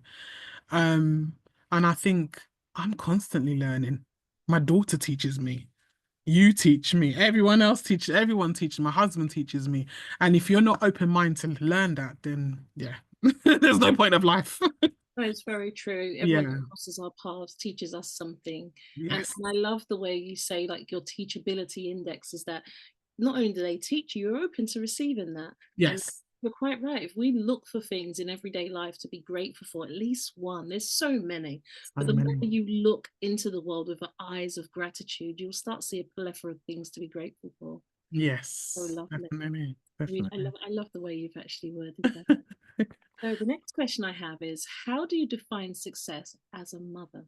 Um, and I think I'm constantly learning. My daughter teaches me. You teach me. Everyone teaches. My husband teaches me. And if you're not open minded to learn that, then yeah, there's no point of life. No, it's very true. Everyone that Yeah. crosses our paths teaches us something. Yes. And I love the way you say like your teachability index is that not only do they teach you, you're open to receiving that. And Yes. you're quite right. If we look for things in everyday life to be grateful for, at least one, there's so many. So But the more many. you look into the world with the eyes of gratitude, you'll start to see a plethora of things to be grateful for. So Yes. lovely. Definitely. I Definitely. love the way you've actually worded that. So the next question I have is, how do you define success as a mother?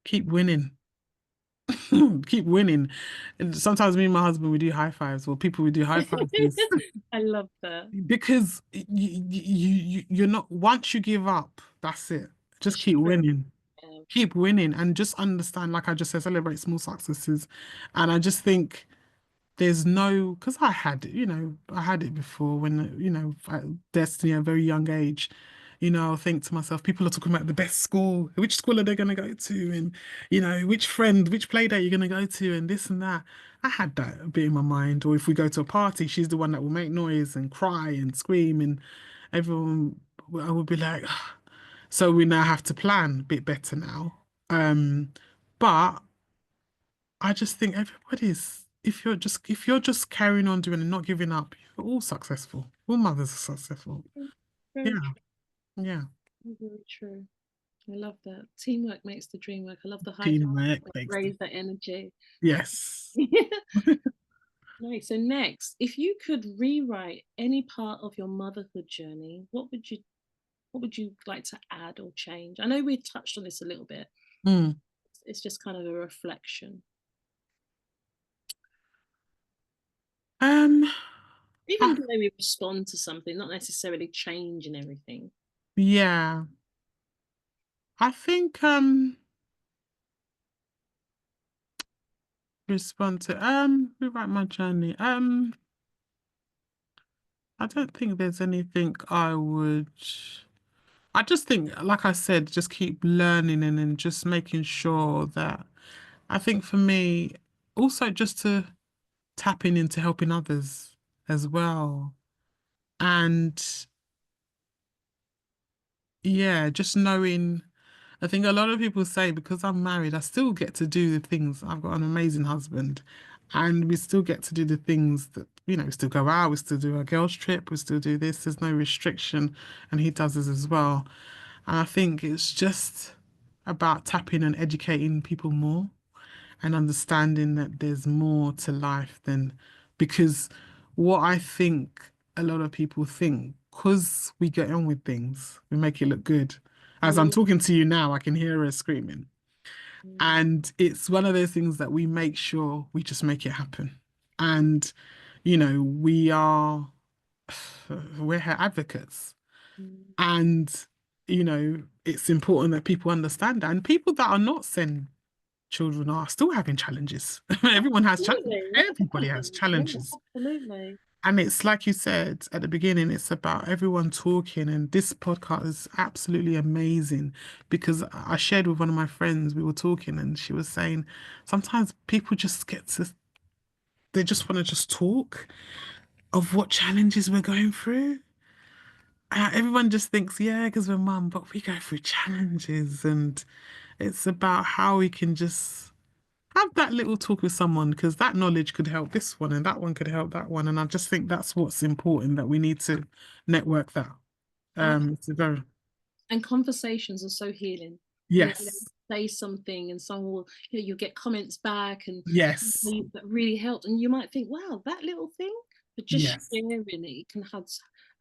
Keep winning. Keep winning. And sometimes me and my husband we do high fives, or people we do high fives with. I love that. Because you're not, once you give up, that's it. Just It's keep true. winning. Yeah. Keep winning and just understand, like I just said, celebrate small successes. And I just think there's no, because I had it before when, at Destiny at a very young age. I'll think to myself, people are talking about the best school, which school are they going to go to? And, which friend, which play date you're going to go to, and this and that. I had that a bit in my mind. Or if we go to a party, she's the one that will make noise and cry and scream, and everyone, I would be like, so we now have to plan a bit better now. But I just think everybody's if you're just carrying on doing and not giving up, you're all successful. All mothers are successful. Very Yeah, true. yeah. Very true. I love that. Teamwork makes the dream work. I love the high Teamwork five. makes the Raise that energy. yes. Nice. So next, if you could rewrite any part of your motherhood journey, what would you like to add or change? I know we touched on this a little bit. Mm. It's just kind of a reflection. Um, Even I, the way we respond to something, not necessarily changing everything. yeah. I think respond to rewrite my journey. I don't think there's anything I just think, like I said, just keep learning and then just making sure that I think for me, also just to tapping into helping others as well. And yeah, just knowing, I think a lot of people say because I'm married, I still get to do the things. I've got an amazing husband, and we still get to do the things that we still go out, we still do our girls' trip, we still do this. There's no restriction, and he does this as well. And I think it's just about tapping and educating people more and understanding that there's more to life than because what I think a lot of people think, because we get on with things, we make it look good. As I'm Mm, talking to you now, I can hear her screaming. mm, And it's one of those things that we make sure we just make it happen. And, we're her advocates. mm. And, it's important that people understand that. And people that are not send children are still having challenges. Everyone has Absolutely, yeah, everybody has definitely. Yeah, challenges. absolutely. And it's like you said at the beginning, it's about everyone talking. And this podcast is absolutely amazing because I shared with one of my friends, we were talking, and she was saying sometimes people just they just want to just talk of what challenges we're going through. Everyone just thinks, yeah, because we're mum, but we go through challenges. And it's about how we can just have that little talk with someone because that knowledge could help this one and that one could help that one. And I just think that's what's important that we need to network that. It's a very, And conversations are so healing. yes, Say something and someone will, you get comments back and yes, that really helped. And you might think, wow, that little thing, but just yes, sharing it can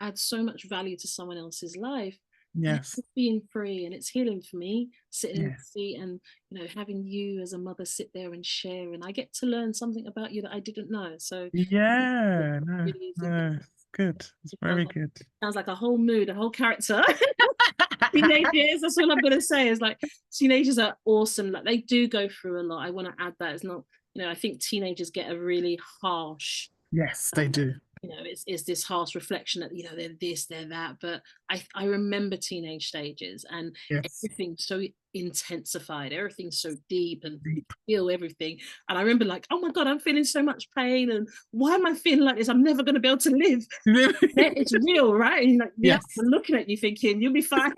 add so much value to someone else's life. And yes, it's being free and it's healing for me, sitting in the yes. seat and having you as a mother sit there and share. And I get to learn something about you that I didn't know. So it Yeah, no, really is. no, it's good. It's It very good. sounds like a whole mood, a whole character. Teenagers, that's all I'm gonna say is like teenagers are awesome. Like they do go through a lot. I want to add that it's not, I think teenagers get a really harsh, Yes, they um, do. it's this harsh reflection that they're this, they're that. But I remember teenage stages and Yes, everything's so intensified, everything's so deep and deep. feel everything. And I remember like, oh my God, I'm feeling so much pain and why am I feeling like this? I'm never gonna be able to live. Yeah, it's real, right? And you're like, yeah, Yes, I'm looking at you thinking you'll be fine.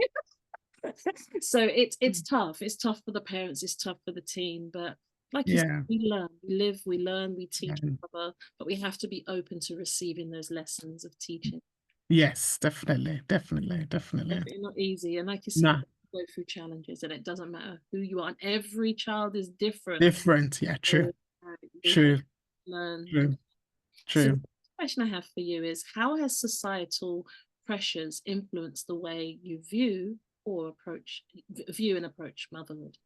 So it's tough. It's tough for the parents. It's tough for the teen. But like you said, yeah, we learn, we live, we learn, we yeah. teach each other. But we have to be open to receiving those lessons of teaching. Yes, definitely, definitely, definitely. Definitely not easy. And like you said, No, go through challenges, and it doesn't matter who you are. And every child is different. different. Yeah, true, So, we have to true, learn. true, So the true. question I have for you is, how has societal pressures influenced the way you view and approach motherhood?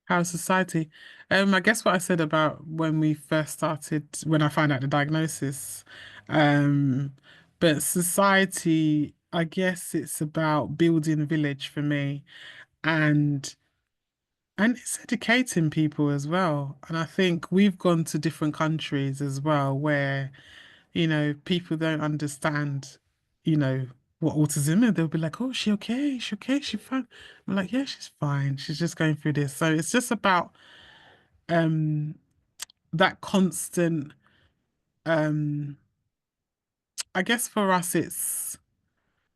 How society? I guess what I said about when we first started, when I found out the diagnosis. Um, but society, I guess it's about building a village for me, and it's educating people as well. And I think we've gone to different countries as well where, people don't understand, you know, what autism is. They'll be like, "Oh, is she okay? Is she okay? Is she fine?" I'm like, "Yeah, she's fine. She's just going through this." So it's just about um that constant um I guess for us it's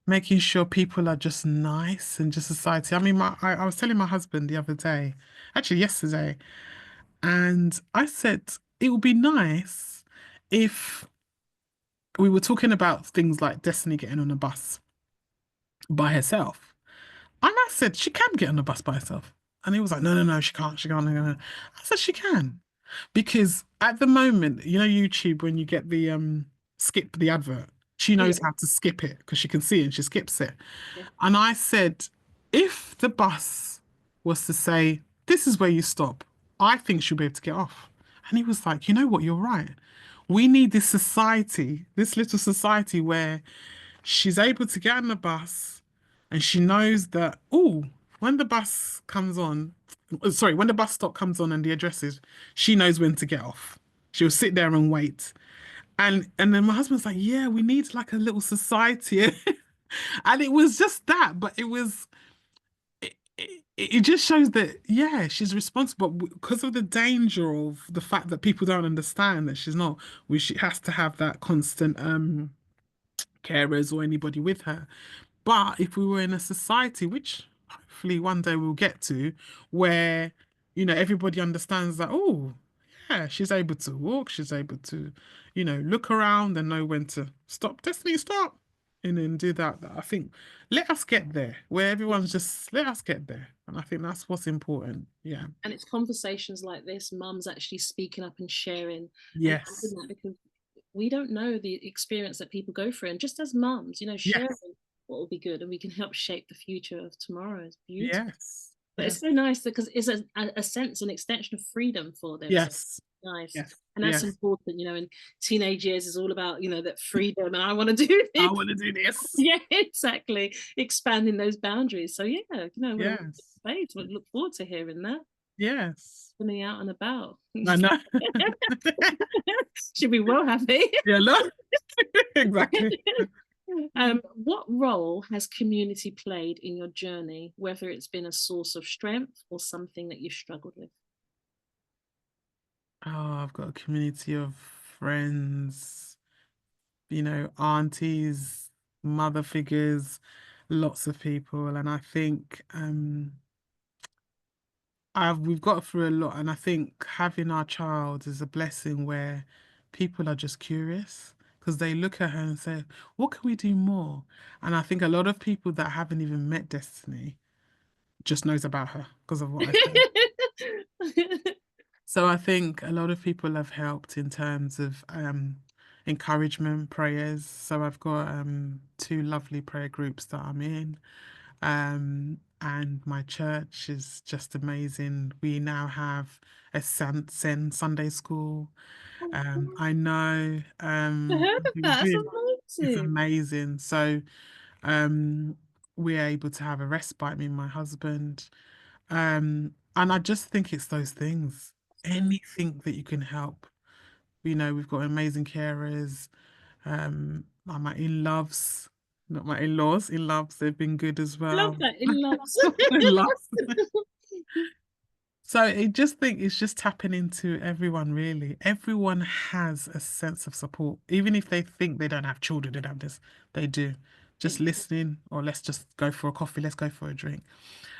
making sure people are just nice and just society. I mean I was telling my husband the other day, actually yesterday, and I said it would be nice if we were talking about things like Destiny getting on a bus by herself. And I said she can get on the bus by herself. And he was like, no, no, no, she can't, she can't. No, no. I said she can. Because at the moment, YouTube, when you get the skip the advert, she Oh, knows yeah. how to skip it because she can see it and she skips it. Yeah. And I said, if the bus was to say, this is where you stop, I think she'll be able to get off. And he was like, you know what, you're right. We need this society, this little society where she's able to get on the bus and she knows that, oh, when the bus comes on, sorry, when the bus stop comes on and the addresses, she knows when to get off. She'll sit there and wait. And then my husband's like, yeah, we need like a little society. And it was just that, but it just shows that, yeah, she's responsible because of the danger of the fact that people don't understand that she's not, she has to have that constant carers or anybody with her. But if we were in a society, which hopefully one day we'll get to, where, everybody understands that, oh, yeah, she's able to walk, she's able to, look around and know when to stop. Destiny, stop. And then do that. I think let us get there where everyone's just let us get there. And I think that's what's important. Yeah. And it's conversations like this, mums actually speaking up and sharing and Yes. having that, because we don't know the experience that people go through. And just as mums, sharing Yes. what will be good and we can help shape the future of tomorrow is beautiful. Yes. But Yes. it's so nice because it's a sense, an extension of freedom for them. So Yes. nice. Yes. And that's Yes. important, in teenage years is all about, that freedom and I want to do I this. want to do this. Yeah, exactly. Expanding those boundaries. So yeah, when Yes. space, we look forward to hearing that. Yes. Coming out and about. I know. Should be well happy. Yeah, no. Exactly. What role has community played in your journey, whether it's been a source of strength or something that you've struggled with? Oh, I've got a community of friends, aunties, mother figures, lots of people. And I think we've got through a lot, and I think having our child is a blessing where people are just curious because they look at her and say, what can we do more? And I think a lot of people that haven't even met Destiny just knows about her because of what I said. So I think a lot of people have helped in terms of encouragement, prayers. So I've got two lovely prayer groups that I'm in. And my church is just amazing. We now have a Sen Sunday school. I know I heard of that. That's it's amazing. amazing. So um, we're able to have a respite, me and my husband. And I just think it's those things. Anything that you can help. We've got amazing carers. My in-laws, not my in-laws, in-laws, they've been good as Love well. that. In loves. In-laws. So it's just tapping into everyone really. Everyone has a sense of support. Even if they think they don't have children, they don't have this, they do. Just listening, or let's just go for a coffee, let's go for a drink.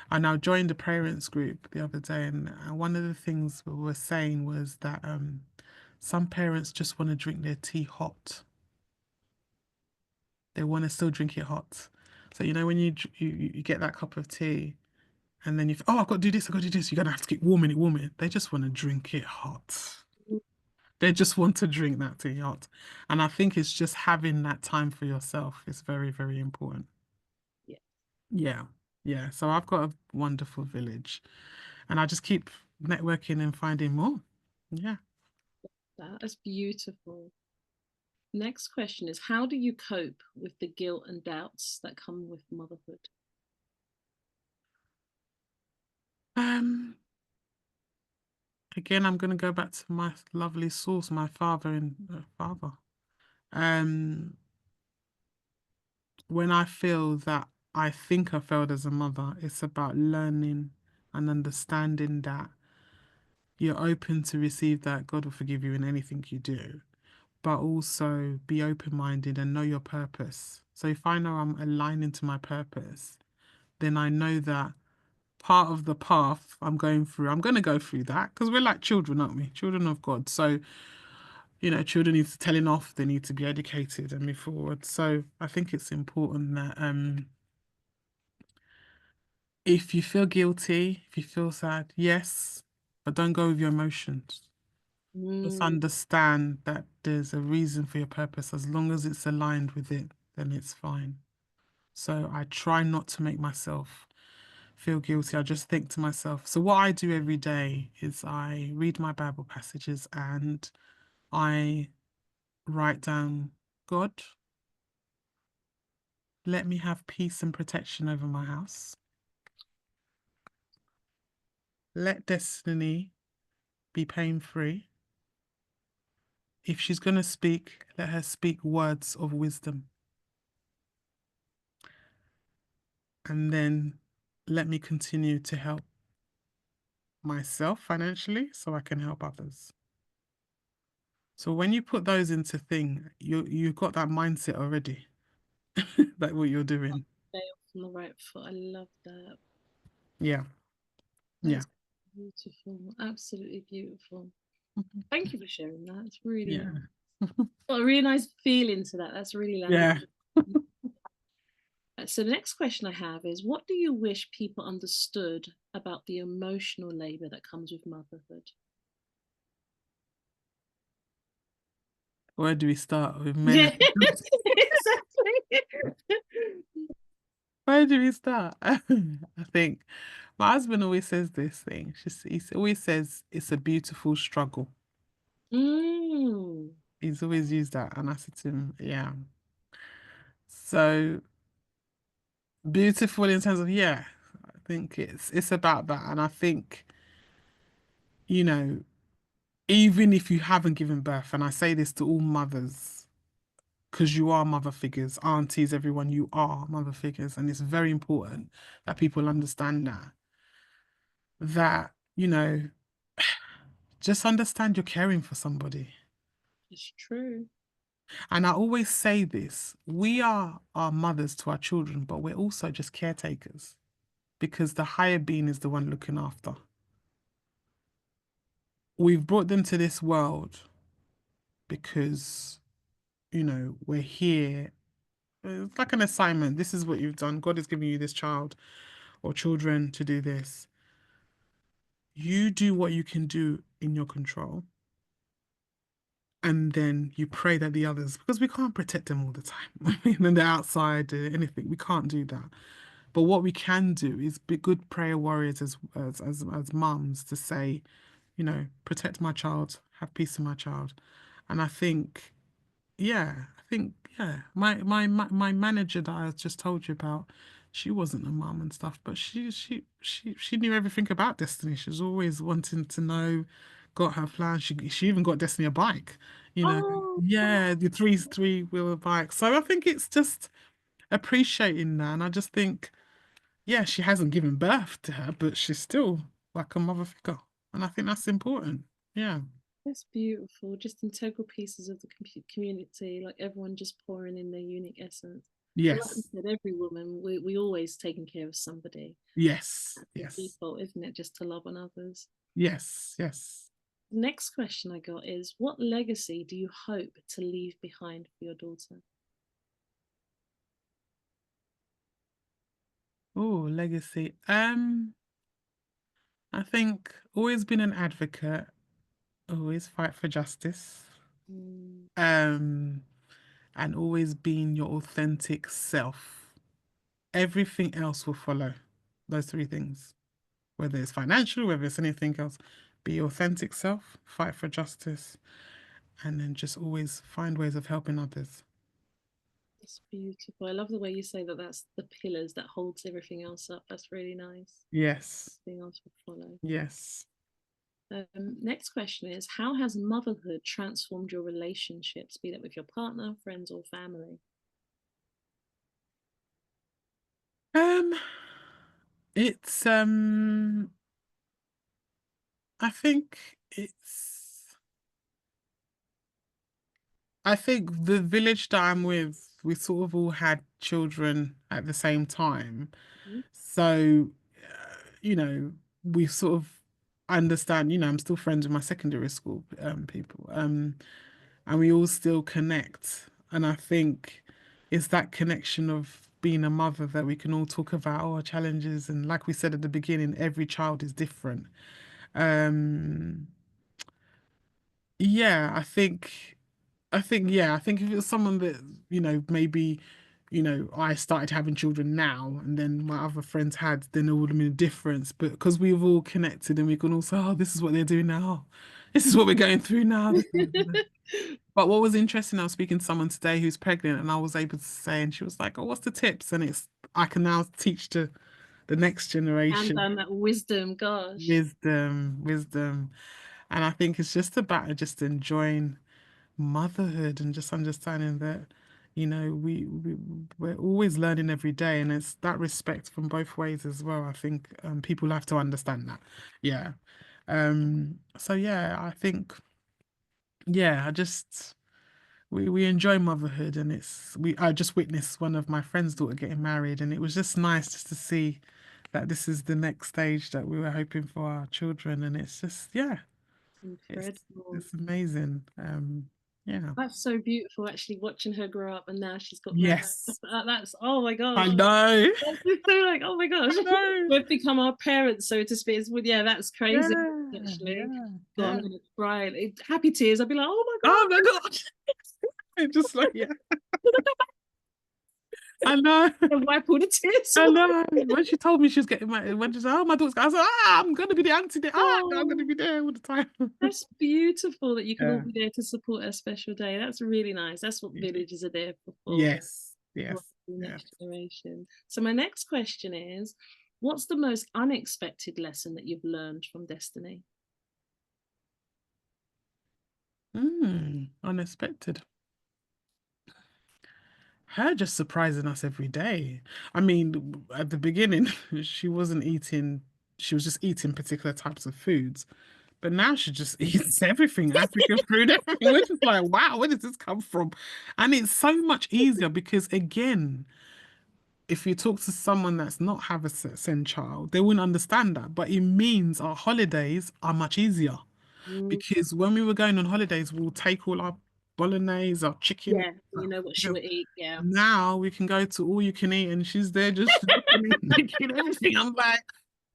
I now joined the parents group the other day, and one of the things we were saying was that some parents just want to drink their tea hot. They want to still drink it hot. So when you get that cup of tea, and then oh, I've got to do this, I've got to do this. You're gonna have to keep warming it, warming it. They just want to drink it hot. They just want to drink that tea hot. And I think it's just having that time for yourself is very, very important. Yeah, Yeah. Yeah. So I've got a wonderful village, and I just keep networking and finding more. Yeah. that is beautiful. Next question is, how do you cope with the guilt and doubts that come with motherhood? Um, Again, I'm gonna go back to my lovely source, my father and father. Um, when I feel that I think I failed as a mother, it's about learning and understanding that you're open to receive that God will forgive you in anything you do, but also be open-minded and know your purpose. So if I know I'm aligning to my purpose, then I know that part of the path I'm going through, I'm going to go through that because we're like children, aren't we? Children of God. So, children need to telling off, they need to be educated and move forward. So I think it's important that if you feel guilty, if you feel sad, yes, but don't go with your emotions. Just Mm, understand that there's a reason for your purpose. As long as it's aligned with it, then it's fine. So I try not to make myself feel guilty. I just think to myself. So what I do every day is I read my Bible passages and I write down, God, let me have peace and protection over my house. Let Destiny be pain free. If she's going to speak, let her speak words of wisdom. And then let me continue to help myself financially so I can help others. So when you put those into thing, you've got that mindset already, like what you're doing. stay off on the right foot. I love that. Yeah, yeah. That's beautiful. Absolutely beautiful. Thank you for sharing that. It's really Yeah. nice. Got a really nice feeling to that. That's really landed. Yeah. So the next question I have is, what do you wish people understood about the emotional labor that comes with motherhood? Where do we start with men? Yeah, exactly. Where do we start? I think my husband always says this thing. He always says it's a beautiful struggle. Mm, He's always used that, and I said to him, "Yeah." So beautiful in terms of, yeah. I think it's about that, and I think you know even if you haven't given birth, and I say this to all mothers because you are mother figures, aunties, everyone, you are mother figures, and it's very important that people understand that just understand you're caring for somebody. it's true. And I always say this, we are our mothers to our children, but we're also just caretakers because the higher being is the one looking after. We've brought them to this world because, we're here. It's like an assignment. This is what you've done. God is giving you this child or children to do this. You do what you can do in your control. And then you pray that the others, because we can't protect them all the time. When they're outside, anything, we can't do that. But what we can do is be good prayer warriors as mums to say, protect my child, have peace in my child. And I think, yeah. My manager that I just told you about, she wasn't a mum and stuff, but she knew everything about Destiny. She was always wanting to know, got her plan. She even got Destiny a bike, you know. Oh, Yeah, the three-wheel bike. So I think it's just appreciating that. And I just think, yeah, she hasn't given birth to her, but she's still like a mother figure. And I think that's important. Yeah. that's beautiful. Just integral pieces of the community, like everyone just pouring in their unique essence. And like you Yes. said, every woman, we always taking care of somebody. Yes. The Yes. default, isn't it? Just to love on others. Yes. Yes. Next question I got is, what legacy do you hope to leave behind for your daughter? Oh, legacy. I think always been an advocate, always fight for justice. Mm, Um, and always being your authentic self. Everything else will follow. Those three things. Whether it's financial, whether it's anything else. Be your authentic self, fight for justice, and then just always find ways of helping others. that's beautiful. I love the way you say that that's the pillars that holds everything else up. That's really nice. Yes. Everything else will follow. Yes. Next question is, how has motherhood transformed your relationships, be that with your partner, friends, or family? Um, it's I think I think the village that I'm with, we sort of all had children at the same time. Mhm. So, you know, we sort of understand, I'm still friends with my secondary school people. And we all still connect. And I think it's that connection of being a mother that we can all talk about our challenges. And like we said at the beginning, every child is different. Um, yeah, I think if it was someone that, maybe, I started having children now and then my other friends had, then there would have been a difference. But because we've all connected and we can all say, oh, this is what they're doing now. This is what we're going through now. But what was interesting, I was speaking to someone today who's pregnant and I was able to say, and she was like, oh, what's the tips? And I can now teach to the next And generation that wisdom, gosh. wisdom. And I think it's just about just enjoying motherhood and just understanding that, we're always learning every day, and it's that respect from both ways as well. I think people have to understand that. Yeah. So yeah, I think yeah, we enjoy motherhood, and I just witnessed one of my friend's daughter getting married, and it was just nice just to see that this is the next stage that we were hoping for our children, and it's just yeah. Incredible. It's amazing. Yeah. That's so beautiful, actually, watching her grow up, and now she's got Yes. that's oh my gosh. I know. That's just so like, oh my gosh, I know. we've become our parents, so to speak. Well, yeah, that's crazy, Yeah. actually. Yeah. God, Yeah. I'm gonna cry. Happy tears. I'll be like, oh my Oh God. my God. It's just like, yeah. I know. And wipe all the tears I away. know. When she told me she was getting married, when she said, "Oh, my daughter's," I said, I'm gonna be the auntie there. I'm gonna Oh, be there all the time. that's beautiful that you can all Yeah. be there to support a special day. That's really nice. That's what villages are there for Yes. Yes. the Yes. next generation. So my next question is, what's the most unexpected lesson that you've learned from Destiny? Unexpected. Her just surprising us every day. I mean, at the beginning, she wasn't eating, she was just eating particular types of foods. But now she just eats everything, African food, everything. We're just like, wow, where does this come from? And it's so much easier because, again, if you talk to someone that's not have a send child, they wouldn't understand that. But it means our holidays are much easier Mm, because when we were going on holidays, we'll take all our bolognese, our chicken. yeah, you know what she would eat. Yeah. Now we can go to all you can eat, and she's there just looking, making everything. I'm like,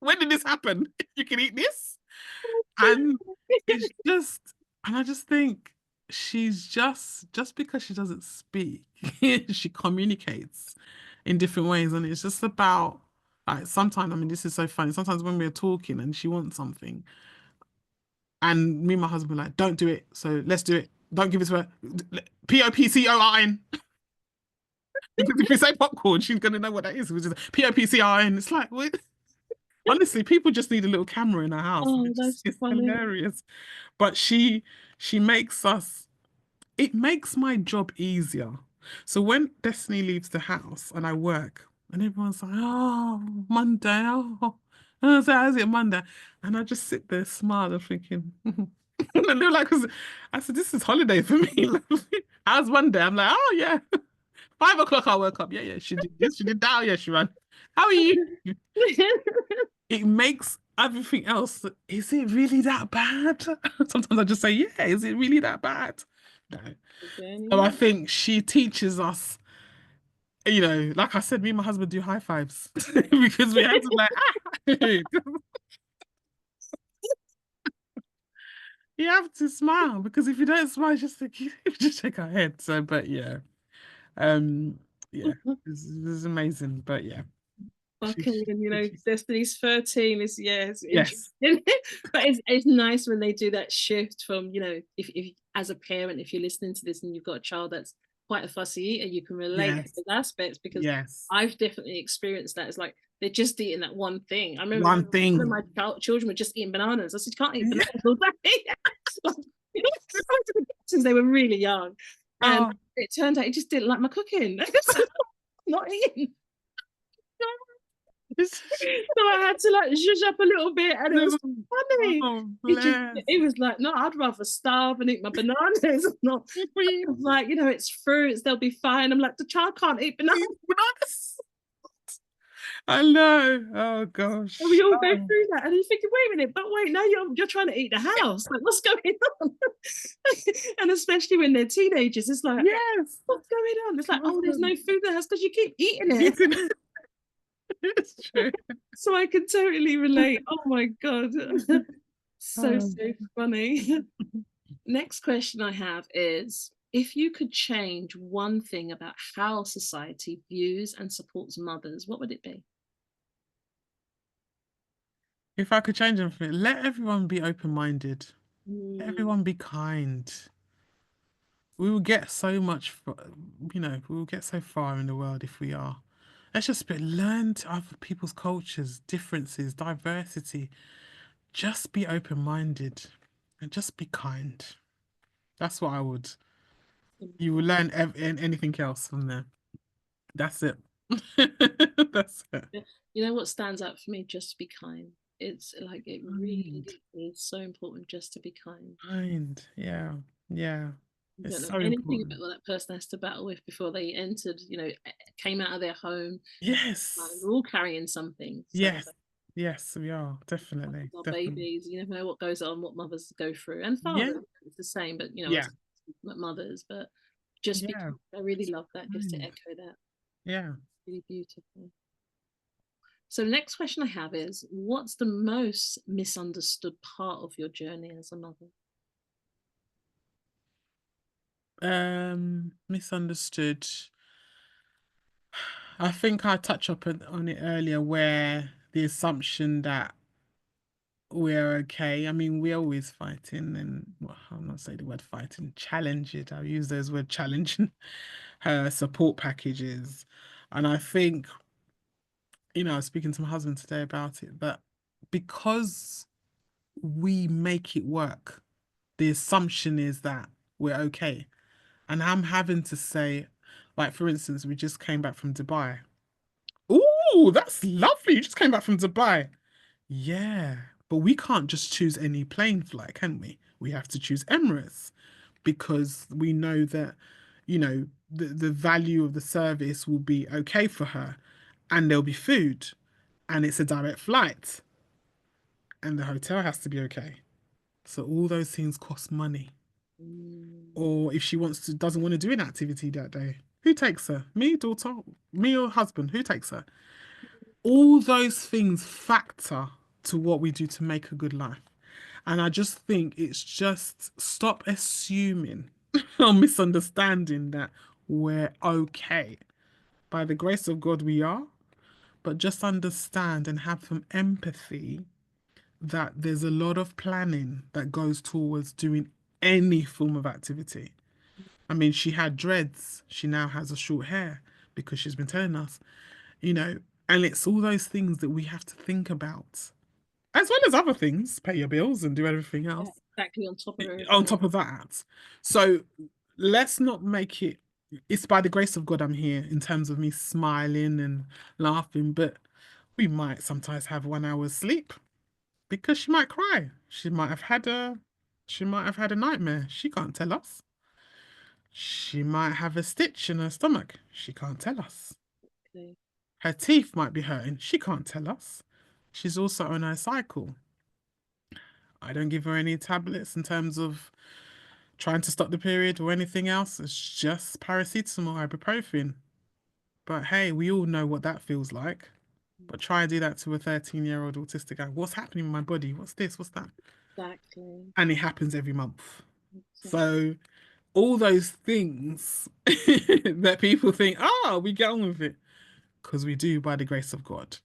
when did this happen? You can eat this, and it's just, and I just think she's just because she doesn't speak, she communicates in different ways, and it's just about like sometimes. I mean, this is so funny. Sometimes when we're talking and she wants something, and me and my husband are like, don't do it. So let's do it. Don't give it to her. POPCORN. Because if we say popcorn, she's gonna know what that is, which is POPCRN. It's like, what? Honestly, people just need a little camera in our house. Oh, that's It's funny. hilarious. But she makes us. It makes my job easier. So when Destiny leaves the house and I work, and everyone's like, "Oh, Monday. Oh, so how's it Monday?" And I just sit there smiling, thinking. And they're like, I said, this is holiday for me. How's Monday? I'm like, oh yeah. 5 o'clock I woke up. Yeah, yeah, she did this, she did that. Oh, yeah, she ran. How are you? It makes everything else. Is it really that bad? Sometimes I just say, yeah, is it really that bad? No. So I think she teaches us, like I said, me and my husband do high fives because we have to like, you have to smile because if you don't smile, just think you just shake our head. So, but yeah, um, yeah, this is amazing. But yeah, she, Okay, and Destiny's 13 is, yeah, it's yes, interesting. But it's nice when they do that shift from, if as a parent, if you're listening to this and you've got a child that's quite a fussy eater, you can relate to yes, those aspects because yes. I've definitely experienced that. It's like they're just eating that one thing. I remember One when thing. my children were just eating bananas. I said, you can't eat Yeah. bananas all day. Since they were really young. And Oh, it turned out he just didn't like my cooking. Not eating. So I had to like zhuzh up a little bit, and it was funny. oh, It bless. was like, no, I'd rather starve and eat my bananas. Not like, it's fruits, they'll be fine. I'm like, the child can't eat bananas. Bananas. I know. Oh gosh. And we all go Oh, through that, and you're thinking, wait a minute, but wait, now you're trying to eat the house. Like, what's going on? And especially when they're teenagers, it's like, yes. what's going on? It's like, What's oh, there's no going food in the house because you keep eating it. Eating it. It's true. So I can totally relate. Oh my God. So, Oh. so funny. Next question I have is, if you could change one thing about how society views and supports mothers, what would it be? If I could change anything, let everyone be open-minded. Mm, Everyone be kind. We will get so much, we will get so far in the world if we are. Let's just learn to other people's cultures, differences, diversity. Just be open-minded and just be kind. That's what I would. You will learn anything else from there. That's it. That's it. you know what stands out for me? Just be kind. It's like it Kind. really is so important just to be kind. Kind. Yeah. Yeah. You It's don't know so anything important. about what that person has to battle with before they entered, came out of their home. Yes. We're all carrying something. So Yes. Yes, we are. Definitely. Our Definitely. babies, you never know what goes on, what mothers go through, and Yeah. fathers, it's the same, but Yeah. it's mothers. But just because Yeah. I really love that, just to Mm. echo that, Yeah. really beautiful. So, next question I have is, what's the most misunderstood part of your journey as a mother? Misunderstood. I think I touched up on it earlier, where the assumption that we're okay. I mean, we're always fighting, and well, I'll not say the word fighting, challenge it. I'll use those word challenging her support packages. And I think, I was speaking to my husband today about it, but because we make it work, the assumption is that we're okay. And I'm having to say, like, for instance, we just came back from Dubai. Ooh, that's lovely. You just came back from Dubai. Yeah, but we can't just choose any plane flight, can we? We have to choose Emirates because we know that, the value of the service will be okay for her, and there'll be food, and it's a direct flight, and the hotel has to be okay. So all those things cost money. Mm, Or if she doesn't want to do an activity that day, who takes her? Me, daughter, me or husband? Who takes her? All those things factor to what we do to make a good life. And I just think it's just stop assuming or misunderstanding that we're okay. By the grace of God, we are, but just understand and have some empathy that there's a lot of planning that goes towards doing any form of activity. I mean, she had dreads, she now has a short hair because she's been telling us, you know, and it's all those things that we have to think about, as well as other things, pay your bills and do everything yeah, else exactly on top of on everything else. top of that. So let's not make it, it's by the grace of God I'm here in terms of me smiling and laughing, but we might sometimes have 1 hour's sleep because she might cry. She might have had a nightmare. She can't tell us. She might have a stitch in her stomach. She can't tell us. Okay. Her teeth might be hurting. She can't tell us. She's also on her cycle. I don't give her any tablets in terms of trying to stop the period or anything else. It's just paracetamol, ibuprofen. But hey, we all know what that feels like. But try and do that to a 13-year-old autistic guy. What's happening in my body? What's this? What's that? Exactly. And it happens every month. Exactly. So all those things that people think, oh, we get on with it. Because we do by the grace of God.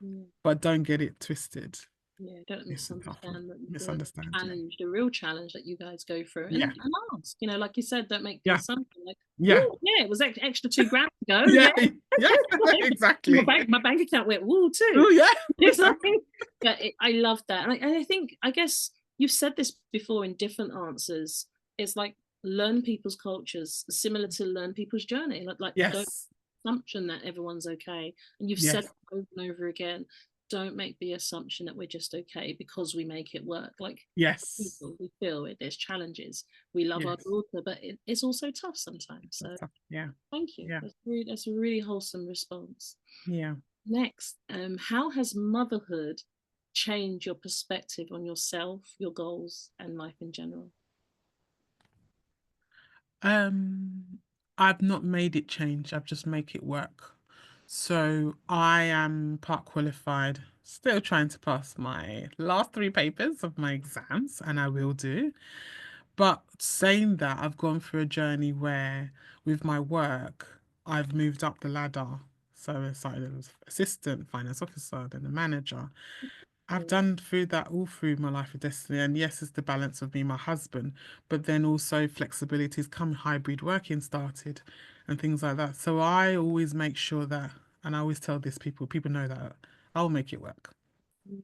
Yeah. But don't get it twisted. Yeah, don't It's a tough one. misunderstand that Misunderstanding. the real challenge that you guys go through, Yeah. and ask, like you said, don't make the Yeah. assumption like, Yeah. oh yeah, it was extra 2 grand to go, Yeah. yeah, Yeah. my Exactly. bank account went woo too. Oh, yeah. It's like, but I love that, and I think, I guess you've said this before in different answers. It's like, learn people's cultures, similar to learn people's journey. Like don't Yes. assumption that everyone's okay, and you've said Yes. it over and over again. Don't make the assumption that we're just okay because we make it work. Like, Yes. people, we feel it, there's challenges. We love our Yes. daughter, but it's also tough sometimes. So That's tough. Yeah. thank you. Yeah. That's a really wholesome response. Yeah. Next, how has motherhood changed your perspective on yourself, your goals, and life in general? Um, I've not made it change. I've just make it work. So I am part qualified, still trying to pass my last three papers of my exams, and I will do. But saying that, I've gone through a journey where, with my work, I've moved up the ladder. So I started as assistant finance officer, then a manager. I've Mm, done through that all through my life of destiny. And yes, it's the balance of me and my husband, but then also flexibilities come, hybrid working started and things like that. So I always make sure that, and I always tell this people know that I'll make it work. mm.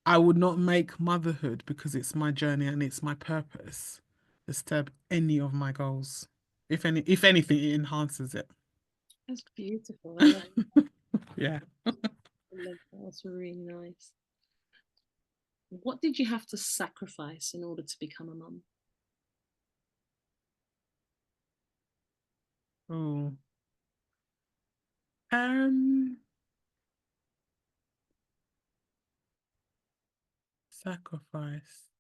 I would not make motherhood, because it's my journey and it's my purpose, disturb any of my goals. If anything, it enhances it. That's beautiful. I love, Yeah. I love that. That's really nice. What did you have to sacrifice in order to become a mum? Oh. Um, Sacrifice.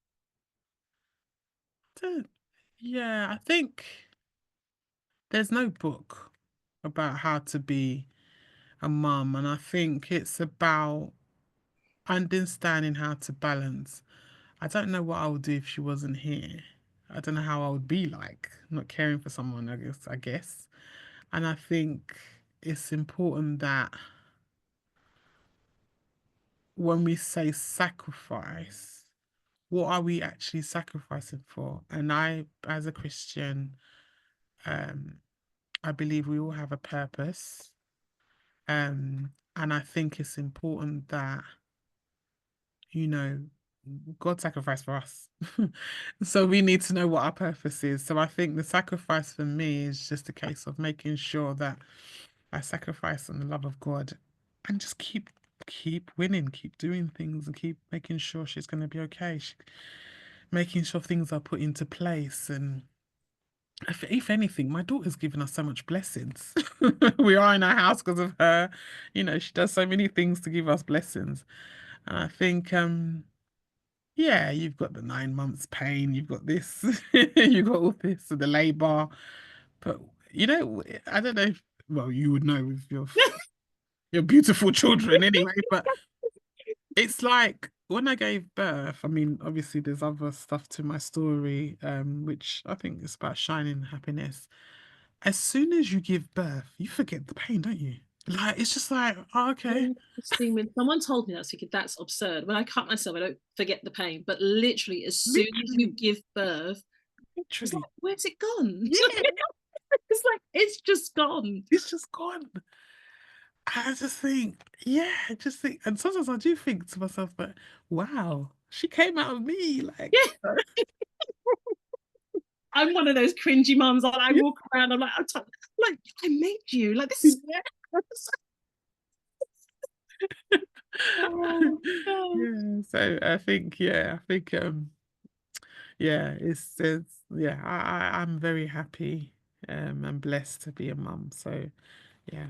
Yeah, I think there's no book about how to be a mum, and I think it's about understanding how to balance. I don't know what I would do if she wasn't here. I don't know how I would be like, not caring for someone, I guess. And I think it's important that when we say sacrifice, what are we actually sacrificing for? And I, as a Christian, um, I believe we all have a purpose. And I think it's important that, you know, God sacrificed for us. So we need to know what our purpose is. So I think the sacrifice for me is just a case of making sure that I sacrifice on the love of God and just keep winning, keep doing things and keep making sure she's going to be okay. Making sure things are put into place. And if anything, my daughter's given us so much blessings. We are in our house because of her. You know, she does so many things to give us blessings. And I think, yeah, you've got the 9 months pain, you've got this, you've got all this, the labor. But I don't know if, well, you would know with your beautiful children anyway, but it's like when I gave birth, I mean, obviously there's other stuff to my story, which I think is about shining happiness. As soon as you give birth, you forget the pain, don't you? Like it's just like, oh, okay. Interesting. When someone told me that, thinking that's absurd. When I cut myself, I don't forget the pain. But literally, as soon as you Literally, give birth, it's like, literally. where's it gone? Yeah, It's like it's just gone. it's just gone. I just think, yeah, I just think, and sometimes I do think to myself, but wow, she came out of me, like, Yeah, I'm one of those cringy mums that I yeah, walk around. I'm like, like I made you. Like this is. yeah, Oh God. yeah. So yeah, yeah, I'm very happy, and blessed to be a mum. So yeah,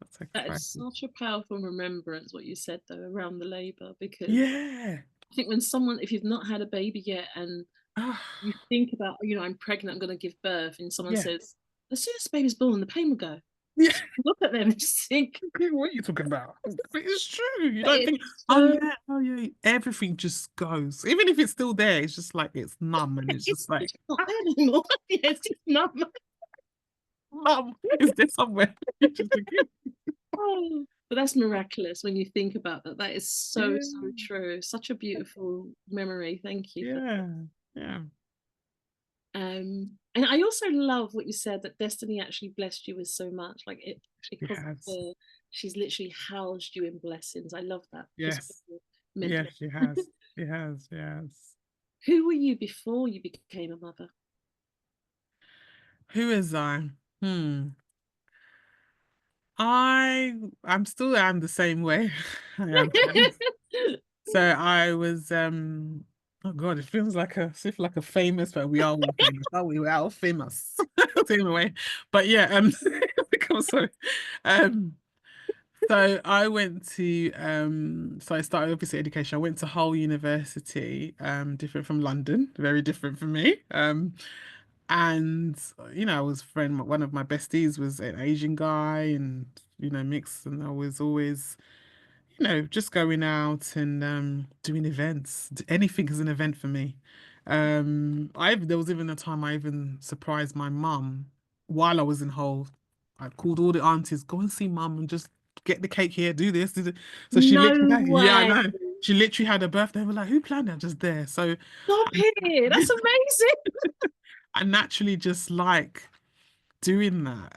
that's That is sacrifices. such a powerful remembrance, what you said though, around the labour, because Yeah. I think when someone, if you've not had a baby yet and Ah, you think about, I'm pregnant, I'm going to give birth, and someone yeah. says, as soon as the baby's born, the pain will go. Yeah. Look at them and just think, What are you talking about? But it's true. You but don't it's think, so, oh yeah, everything just goes. Even if it's still there, it's just like it's numb and it's it's just like, just not there anymore. Yeah, it's just not. mum, is there somewhere? You just forget. Oh, but that's miraculous when you think about that. That is so, Yeah, so true. Such a beautiful memory. Thank you for yeah, yeah. and I also love what you said, that destiny actually blessed you with so much. Like it, She because of has. her, she's literally housed you in blessings. I love that Yes. perspective Yes, mentally. she has. She has. Yes. Who were you before you became a mother? Who is I? Hmm. I'm still am the same way. I am. So I was oh God, it feels like a famous, but we are all famous. Oh, we are all famous. Anyway. But yeah, I think I'm sorry. Um so I went to so I started obviously education. I went to Hull University, different from London, very different from me. And I was one of my besties was an Asian guy and mixed, and I was always just going out and doing events. Anything is an event for me. There was even a time I even surprised my mum while I was in Hull. I called all the aunties, go and see mum and just get the cake here, do this, do this. So she No literally, yeah, I way. know. She literally had a birthday. We're like, who planned it? Just there. So Stop it. That's amazing. I naturally just like doing that,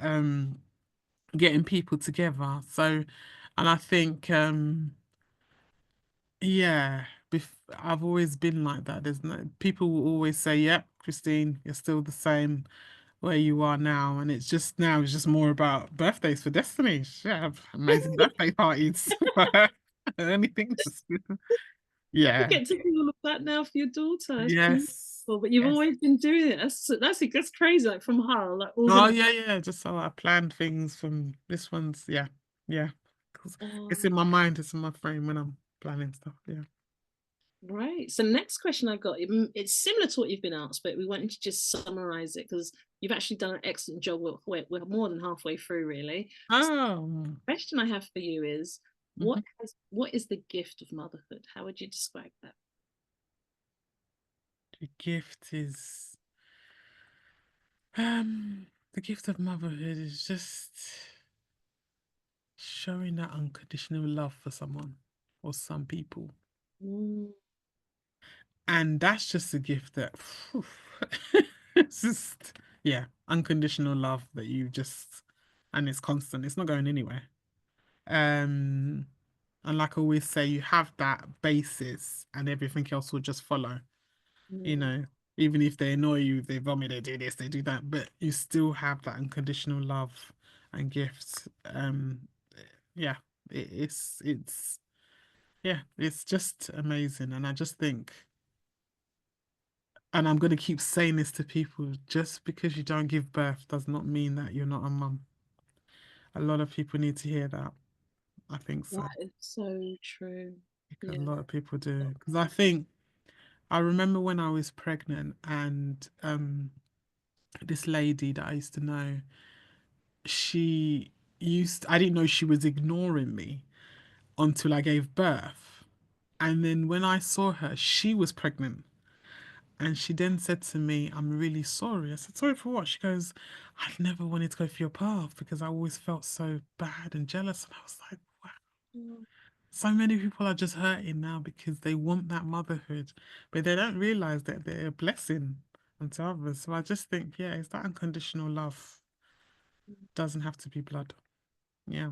getting people together. So, and I think, yeah, I've always been like that. There's no people will always say, "Yep, Christine, you're still the same where you are now." And it's just now it's just more about birthdays for Destiny. She have amazing birthday parties. Anything that's You yeah. get to do all of that now for your daughter. It's Yes. beautiful. But you've Yes. always been doing it. That's crazy. Like from Hull, like Oh organizing. yeah, yeah. Just so I planned things from this one's yeah. Yeah. 'Cause it's in my mind, it's in my frame when I'm planning stuff. Yeah. Right. So next question I've got, it's similar to what you've been asked, but we wanted to just summarize it because you've actually done an excellent job. We're more than halfway through, really. So Oh, the question I have for you is, mhm. what is the gift of motherhood? How would you describe that? The gift is the gift of motherhood is just showing that unconditional love for someone or some people. Mm, And that's just a gift that phew, it's just yeah, unconditional love that you just and it's constant. It's not going anywhere. Um and like I always say, you have that basis and everything else will just follow. You mm, know, even if they annoy you, they vomit, they do this, they do that, but you still have that unconditional love and gifts. Yeah, it's yeah, it's just amazing. And I just think, and I'm gonna keep saying this to people, just because you don't give birth does not mean that you're not a mum. A lot of people need to hear that. I think so. that is so true. A Yeah. lot of people do. Because I think I remember when I was pregnant and this lady that I used to know, she I didn't know she was ignoring me until I gave birth. And then when I saw her, she was pregnant. And she then said to me, I'm really sorry. I said, sorry for what? She goes, I've never wanted to go for your path because I always felt so bad and jealous. And I was like, wow. Mm, So many people are just hurting now because they want that motherhood, but they don't realize that they're a blessing unto others. So I just think, yeah, it's that unconditional love. Doesn't have to be blood. Yeah.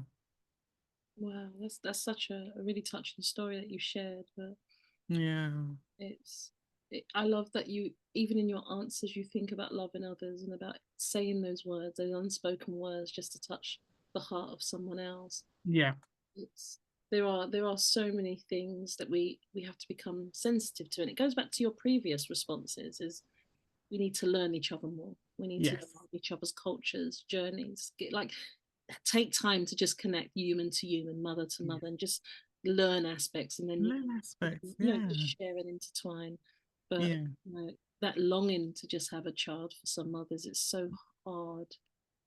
wow, that's such a really touching story that you shared. But Yeah. it's I love that you even in your answers you think about loving others and about saying those words, those unspoken words, just to touch the heart of someone else. Yeah. It's there are so many things that we have to become sensitive to, and it goes back to your previous responses. Is we need to learn each other more. We need to Yes. learn each other's cultures, journeys. Take time to just connect human to human, mother to Yeah. mother, and just learn aspects, and then Learn aspects. just Yeah. share and intertwine. But Yeah. that longing to just have a child for some mothers, it's so hard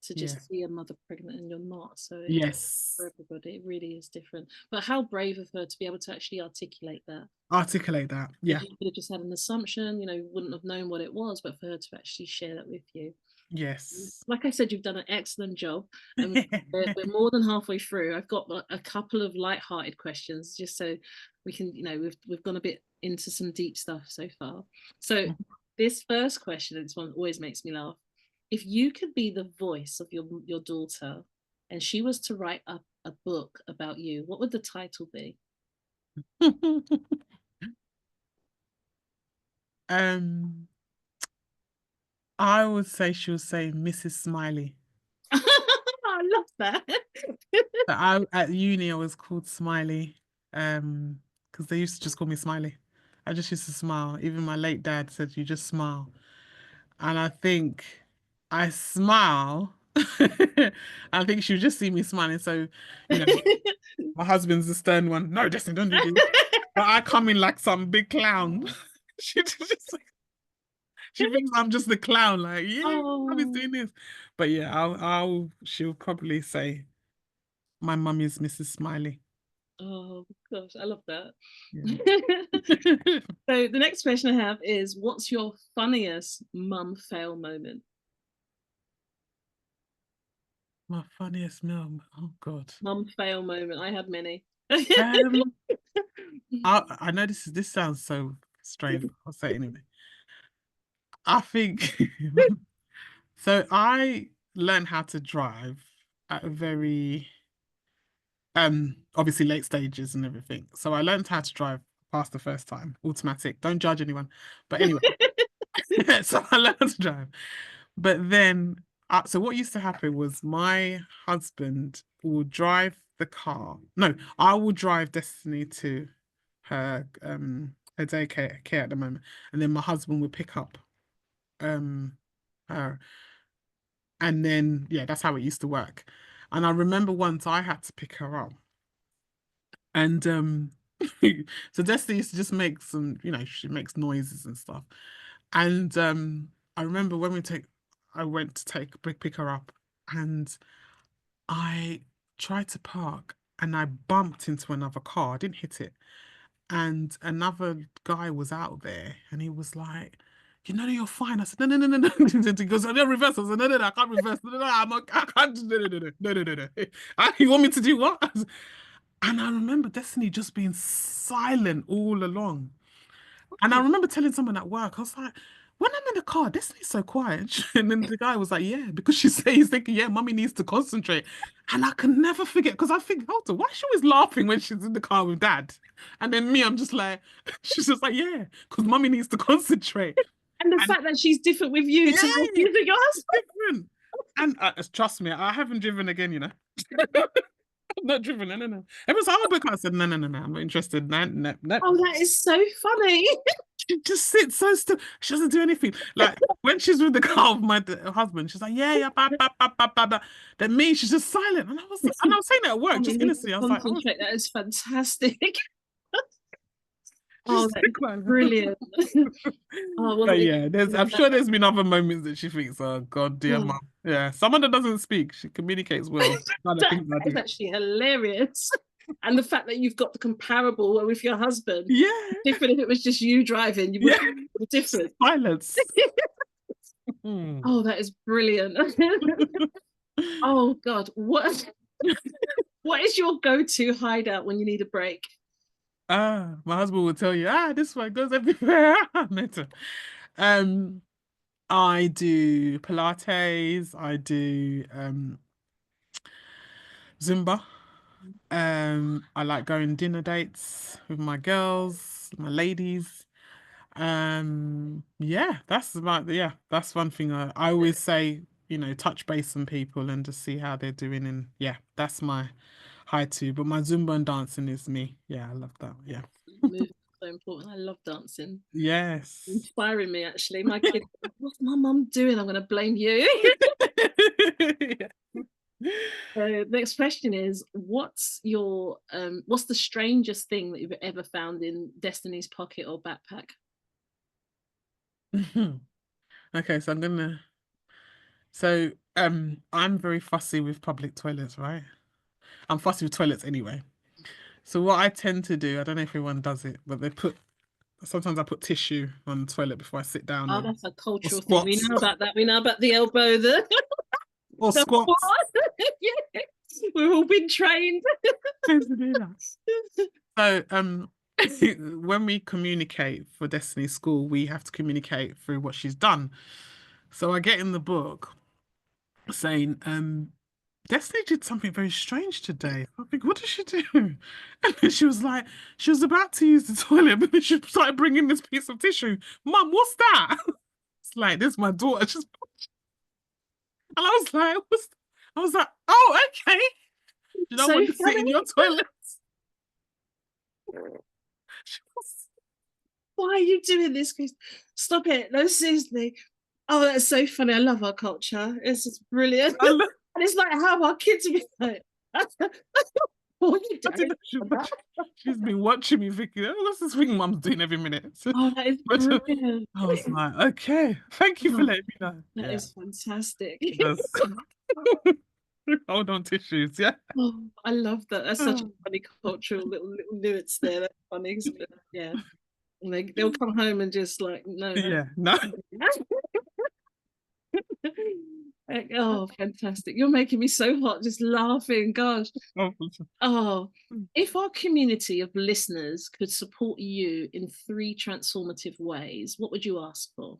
to Yeah. just see a mother pregnant and you're not. So it's for Yes. everybody. It really is different. But how brave of her to be able to actually articulate that. Articulate that. Because Yeah. you could have just had an assumption, wouldn't have known what it was, but for her to actually share that with you. Yes. Like I said, you've done an excellent job, and we're more than halfway through. I've got a couple of light-hearted questions, just so we can, we've gone a bit into some deep stuff so far. So this first question, this one always makes me laugh. If you could be the voice of your daughter, and she was to write a book about you, what would the title be? um, I would say she would say Mrs. Smiley. I love that. I at uni I was called Smiley, because they used to just call me Smiley. I just used to smile. Even my late dad said, "You just smile," and I think I smile. I think she would just see me smiling. So, you know, my husband's the stern one. No, Justin, don't do this. But I come in like some big clown. She thinks I'm just the clown. Like, yeah, I'm just Oh, doing this. But yeah, she'll probably say my mum is Mrs. Smiley. oh gosh, I love that. Yeah. So the next question I have is, what's your funniest mum fail moment? My funniest meal. Oh God. Mum fail moment. I had many. Um, I know this sounds so strange, but I'll say it anyway. I think so. I learned how to drive at a very obviously late stages and everything. So I learned how to drive past the first time, automatic. Don't judge anyone. But anyway, so I learned to drive. But then, so what used to happen was my husband will drive the car. No, I will drive Destiny to her daycare care at the moment, and then my husband would pick up her, and then yeah, that's how it used to work. And I remember once I had to pick her up, and So Destiny used to just make some, she makes noises and stuff. And I remember I went to pick her up, and I tried to park, and I bumped into another car. I didn't hit it. And another guy was out there, and he was like, you're fine. I said, no, no, no, no, no. He goes, I don't reverse. I said, no, no, no, I can't reverse. No, no, no, I can't. No, no, no, no, no, no, no, no. You want me to do what? And I remember Destiny just being silent all along. And I remember telling someone at work, I was like, when I'm in the car, Destiny's so quiet. And then the guy was like, yeah, because he's thinking, yeah, mommy needs to concentrate. And I can never forget, because I think, hold on, why is she always laughing when she's in the car with dad? And then me, I'm just like, she's just like, yeah, because mommy needs to concentrate. And the And fact that she's different with you yeah, to how she's with your it's husband. different. And trust me, I haven't driven again. I'm not driven. No, no, no. Everyone's like, oh, book. I said, no, no, no, no. I'm not interested. No, no, no. Oh, that is so funny. She just sits so still. She doesn't do anything. Like when she's with the car with my husband, she's like, yeah, yeah, ba, ba, ba, ba, ba, ba. Then me, she's just silent. And I was saying that at work, Mommy just needs to innocently. I was like, oh, concentrate. That is fantastic. Oh, she's that so is quiet. brilliant. Oh, well, But yeah, I'm sure there's been other moments that she thinks, oh God, dear oh, mom. Yeah, someone that doesn't speak, she communicates well. Kind of that things I is do. actually hilarious. And the fact that you've got the comparable with your husband, Yeah, different if it was just you driving, you would yeah. be different. Silence. Hmm. Oh, that is brilliant. Oh God, what is your go-to hideout when you need a break? My husband will tell you, this one goes everywhere. Mental. Um, I do Pilates, I do Zumba. I like going dinner dates with my girls, my ladies. Yeah, that's one thing I always say, touch base on people and just see how they're doing. And yeah, that's my high too. But my Zumba and dancing is me. Yeah, I love that. Yeah. Movement is so important. I love dancing. Yes. Inspiring me actually. My kids, what's my mum doing? I'm going to blame you. Next question is, what's the strangest thing that you've ever found in Destiny's pocket or backpack? Okay, I'm very fussy with public toilets, right? I'm fussy with toilets anyway. So what I tend to do, I don't know if everyone does it, but sometimes I put tissue on the toilet before I sit down Oh, or that's a cultural thing. We squats know about that. We know about the elbow, or the squats. yeah. We've all been trained. To do that. So when we communicate for Destiny School, we have to communicate through what she's done. So I get in the book saying, Destiny did something very strange today. I think, what did she do? And then she was like, she was about to use the toilet, but then she started bringing this piece of tissue. Mum, what's that? It's like, this is my daughter. And I was like, I was like, oh, okay. You don't So want to sit in funny. your toilet. Why are you doing this, Chris? Stop it. No, seriously. Oh, that's so funny. I love our culture. It's just brilliant. I, lo- And it's like how our kids are like, what are you I doing? didn't she's been watching me thinking, oh, what's this thing mum's doing every minute? Oh, that is But brilliant. I was like, okay, thank you for Oh, letting me know. that Yeah, is fantastic. just hold on tissues. Yeah. Oh, I love that. That's such a Oh, funny cultural little nuance there. That's funny. Yeah. And they'll come home and just like, no, no. yeah, no. Oh, fantastic. You're making me so hot just laughing. Gosh. Oh, if our community of listeners could support you in 3 transformative ways, what would you ask for?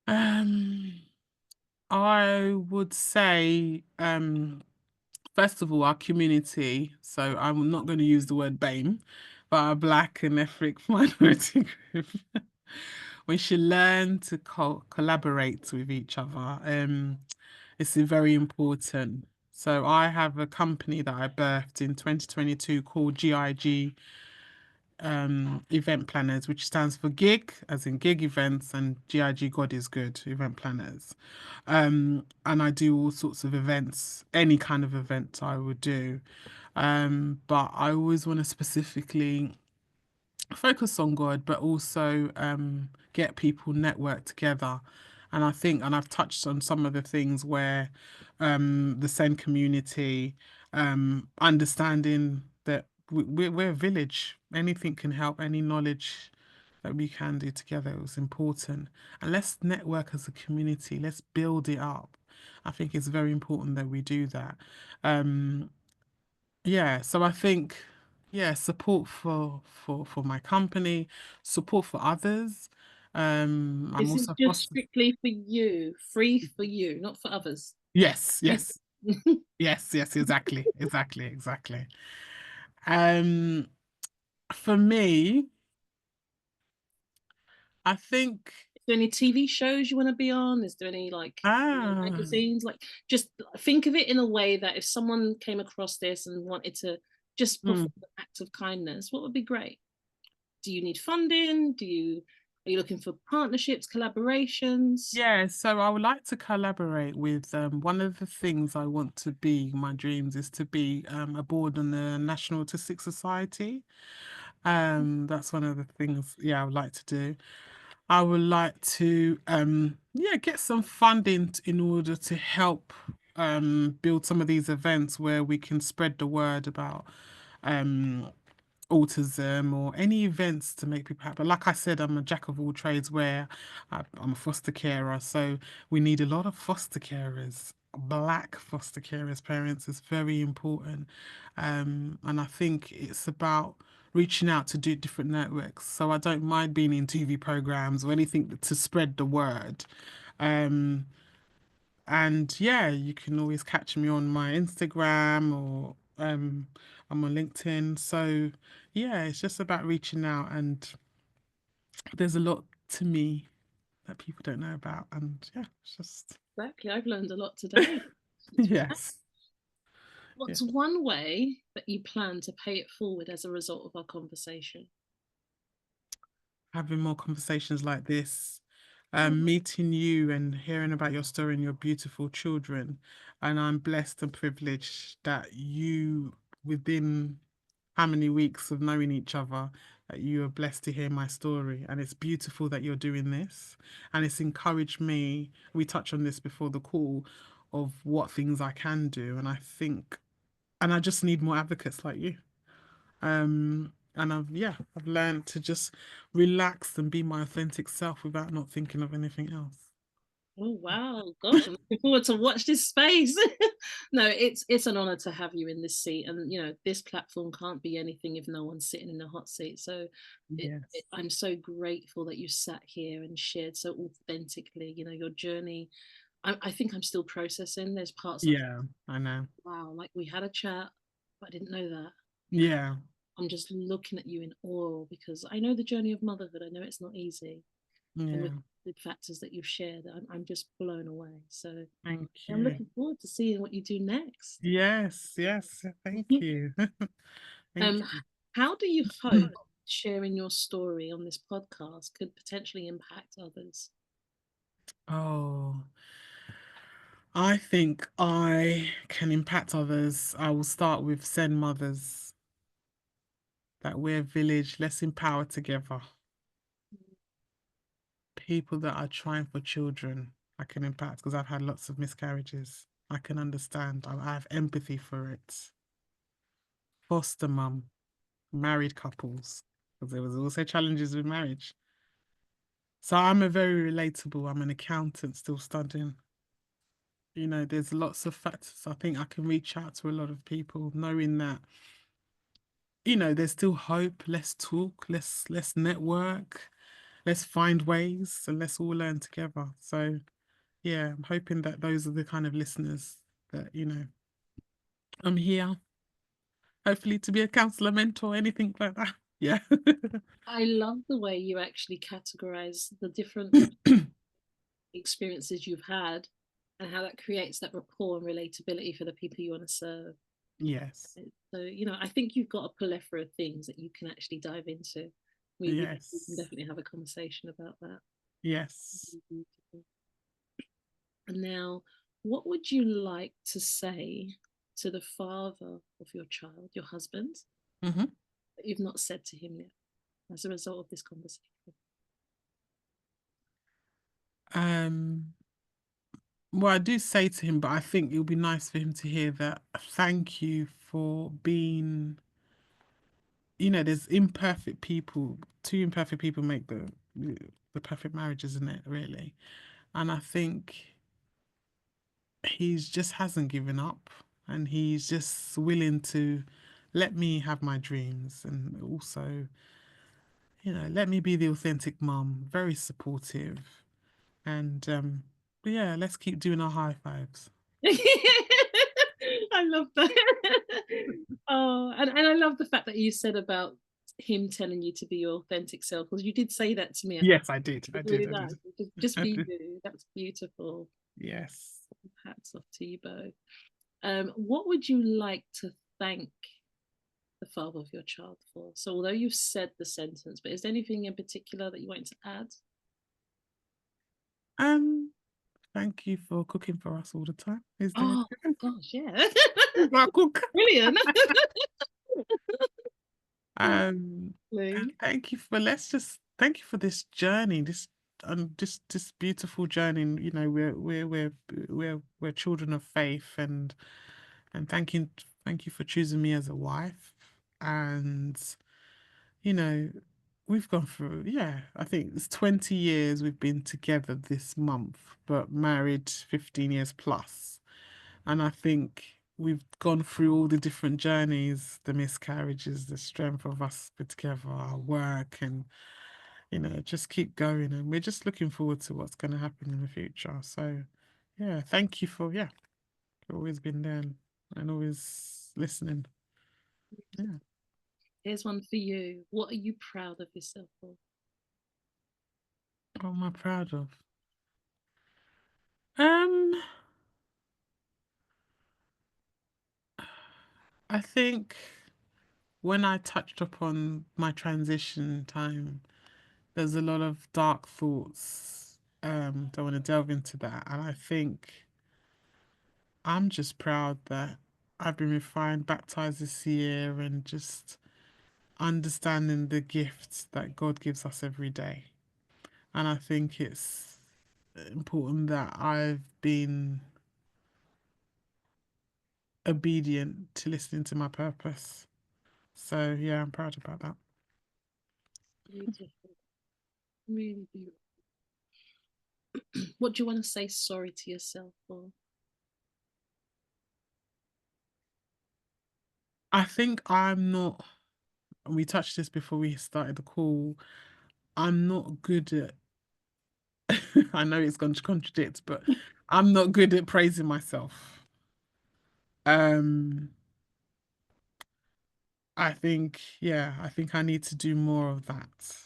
Um, I would say, first of all, our community. So I'm not going to use the word BAME, but our Black and ethnic minority group. We should learn to collaborate with each other. It's very important. So I have a company that I birthed in 2022 called GIG Event Planners, which stands for gig, as in gig events, and GIG God is Good event planners. And I do all sorts of events, any kind of event I would do. But I always want to specifically focus on God, but also get people network together. And I think, and I've touched on some of the things where the same community, understanding that we're a village, anything can help, any knowledge that we can do together was important. And let's network as a community, let's build it up. I think it's very important that we do that. Um, yeah, so I think, yeah, support for my company, support for others. I'm This is also just foster. strictly for you, free for you, not for others. Yes, Thank yes, you. Is yes, yes, exactly, exactly, exactly. Um, for me, I think, there any TV shows you want to be on? Is there any ah, magazines? Like, just think of it in a way that if someone came across this and wanted to just hmm. perform an act of kindness, what would be great? Do you need funding? Are you looking for partnerships, collaborations? Yeah, so I would like to collaborate with one of the things I want to be, my dreams is to be a board on the National Autistic Society. That's one of the things, yeah, I would like to do. I would like to, yeah, get some funding in order to help build some of these events where we can spread the word about um, autism or any events to make people happy. Like I said, I'm a jack of all trades where I'm a foster carer, so we need a lot of foster carers. Black foster carers, parents is very important. And I think it's about reaching out to do different networks. So I don't mind being in TV programs or anything to spread the word. Um, and yeah, you can always catch me on my Instagram or I'm on LinkedIn. So yeah, it's just about reaching out and there's a lot to me that people don't know about. And yeah, it's just Exactly. I've learned a lot today. yes. Yeah. What's one way that you plan to pay it forward as a result of our conversation? Having more conversations like this, Oh, meeting you and hearing about your story and your beautiful children. And I'm blessed and privileged that you, within how many weeks of knowing each other, that you are blessed to hear my story. And it's beautiful that you're doing this. And it's encouraged me. We touched on this before the call of what things I can do. And I think, and I just need more advocates like you. And I've learned to just relax and be my authentic self without not thinking of anything else. oh wow, gosh, I'm looking forward to watch this space. No, it's an honor to have you in this seat, and this platform can't be anything if no one's sitting in the hot seat. So, Yes. I'm so grateful that you sat here and shared so authentically. Your journey. I think I'm still processing. There's parts that, Yeah, I know. wow, like we had a chat, but I didn't know that. Yeah, I'm just looking at you in awe because I know the journey of motherhood. I know it's not easy, and with yeah. the factors that you've shared, I'm just blown away. So Thank I'm you. looking forward to seeing what you do next. Yes, yes. Thank you. Thank um, you. how do you hope sharing your story on this podcast could potentially impact others? Oh, I think I can impact others. I will start with send mothers that we're a village, let's empower together. People that are trying for children, I can impact because I've had lots of miscarriages. I can understand. I have empathy for it. Foster mum, married couples, because there was also challenges with marriage. So I'm a very relatable. I'm an accountant still studying. There's lots of factors. I think I can reach out to a lot of people, knowing that, there's still hope. Let's talk. Let's network. Let's find ways, and let's all learn together. So yeah, I'm hoping that those are the kind of listeners that, I'm here, hopefully to be a counselor, mentor, anything like that. Yeah. I love the way you actually categorize the different experiences you've had and how that creates that rapport and relatability for the people you want to serve. Yes. So, I think you've got a plethora of things that you can actually dive into. We can Yes. definitely have a conversation about that. Yes. And now, what would you like to say to the father of your child, your husband, Mm-hmm. that you've not said to him yet as a result of this conversation? Well, I do say to him, but I think it would be nice for him to hear that thank you for being, there's imperfect people. Two imperfect people make the perfect marriage, isn't it, really? And I think he's just hasn't given up, and he's just willing to let me have my dreams, and also, let me be the authentic mum, very supportive. And but yeah, let's keep doing our high fives. I love that. Oh, and I love the fact that you said about him telling you to be your authentic self, because you did say that to me. Yes, I did. I It's did. really I nice. did. Just I be did. you. That's beautiful. Yes. Hats off to you both. What would you like to thank the father of your child for? So, although you've said the sentence, but is there anything in particular that you want to add? Um, Thank you for cooking for us all the time. Is there Oh gosh, yeah, I cook? brilliant. And Lovely. thank you for thank you for this journey, this beautiful journey. We're children of faith, and thank you for choosing me as a wife. And you know, we've gone through, yeah, I think it's 20 years we've been together this month, but married 15 years plus. And I think we've gone through all the different journeys, the miscarriages, the strength of us put together, our work, and, just keep going. And we're just looking forward to what's going to happen in the future. So, yeah, thank you for always been there and always listening. Yeah. Here's one for you. What are you proud of yourself for? What am I proud of? Um, I think when I touched upon my transition time, there's a lot of dark thoughts. Don't want to delve into that. And I think I'm just proud that I've been refined, baptized this year, and just understanding the gifts that God gives us every day. And I think it's important that I've been obedient to listening to my purpose. So yeah, I'm proud about that. Beautiful. Really beautiful. What do you want to say sorry to yourself for? I think I'm not, and we touched this before we started the call, I'm not good at, I know it's going to contradict, but I'm not good at praising myself. Um, I think I need to do more of that.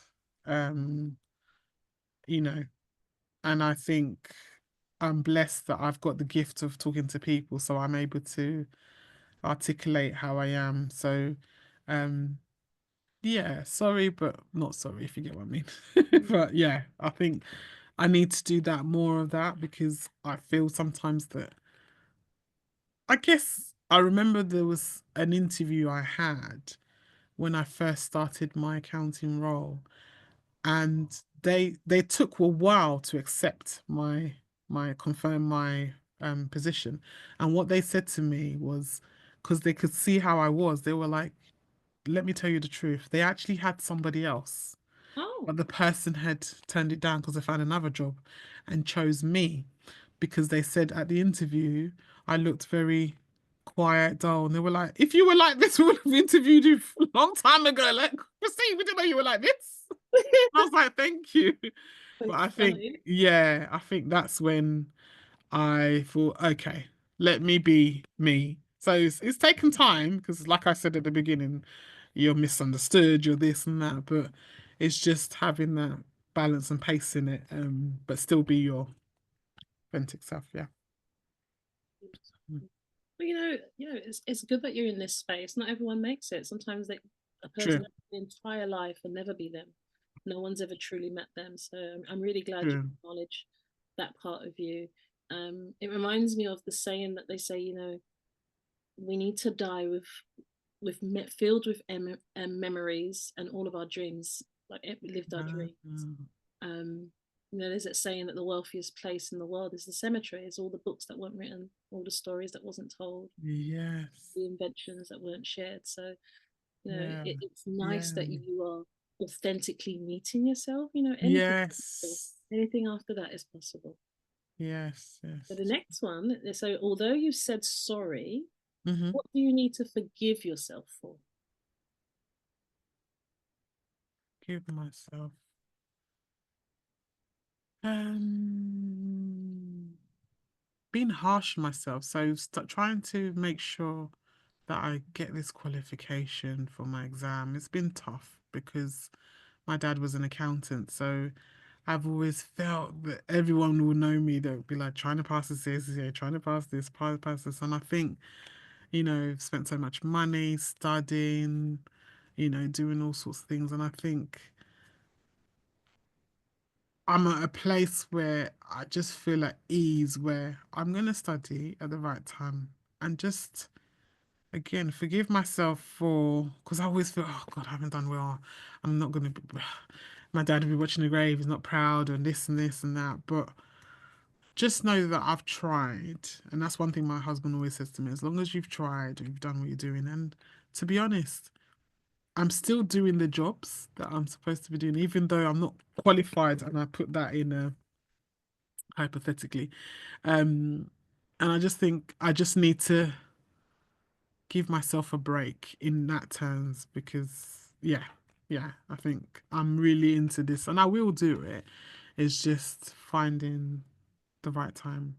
Um, you know, and I think I'm blessed that I've got the gift of talking to people, so I'm able to articulate how I am. So, um, yeah, sorry, but not sorry, if you get what I mean. But yeah, I think I need to do that more of that because I feel sometimes that I guess I remember there was an interview I had when I first started my accounting role, and they took a while to accept my confirm my position. And what they said to me was, because they could see how I was, they were like, let me tell you the truth. They actually had somebody else, Oh, but the person had turned it down because they found another job and chose me because they said at the interview I looked very quiet, dull, and they were like, "If you were like this, we would have interviewed you a long time ago." Like, Christine, we didn't know you were like this. I was like, "Thank you," but that's I think, funny. yeah, I think that's when I thought, okay, let me be me. So it's taken time because, like I said at the beginning, you're misunderstood, you're this and that, but it's just having that balance and pace in it, but still be your authentic self. Yeah. Mm. But it's good that you're in this space. Not everyone makes it. Sometimes a person True. has an entire life and never be them. No one's ever truly met them. So I'm really glad you True. acknowledge that part of you. It reminds me of the saying that they say, we need to die filled with memories and all of our dreams, like we lived our dreams. There's that saying that the wealthiest place in the world is the cemetery. Is all the books that weren't written, all the stories that wasn't told, Yes. the inventions that weren't shared. So Yeah. it's nice Yeah. that you are authentically meeting yourself. Yes. Anything after that is possible. Yes. Yes. So the next one, so although you said sorry, Mm-hmm. what do you need to forgive yourself for? Give myself. Being harsh on myself. So trying to make sure that I get this qualification for my exam. It's been tough because my dad was an accountant, so I've always felt that everyone will know me. They'll be like trying to pass this ACCA, trying to pass this, pass this. And I think, I've spent so much money studying, doing all sorts of things. And I think I'm at a place where I just feel at ease where I'm going to study at the right time and just, again, forgive myself for, because I always feel, oh God, I haven't done well. I'm not going to be, my dad will be watching the grave. He's not proud and this and that. But just know that I've tried. And that's one thing my husband always says to me, as long as you've tried, you've done what you're doing. And to be honest, I'm still doing the jobs that I'm supposed to be doing, even though I'm not qualified. And I put that in hypothetically. And I just think I just need to give myself a break in that terms because yeah, I think I'm really into this and I will do it. It's just finding the right time.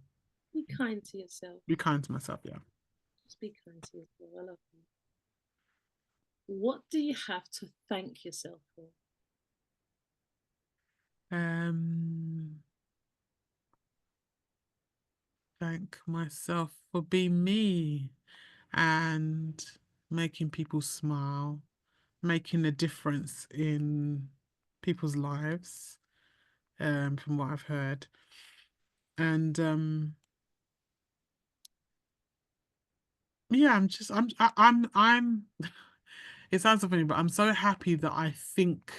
Be kind to yourself. Be kind to myself, yeah. Just be kind to yourself. I love you. What do you have to thank yourself for? Um, thank myself for being me and making people smile, making a difference in people's lives, from what I've heard. And yeah, I'm it sounds so funny, but I'm so happy that I think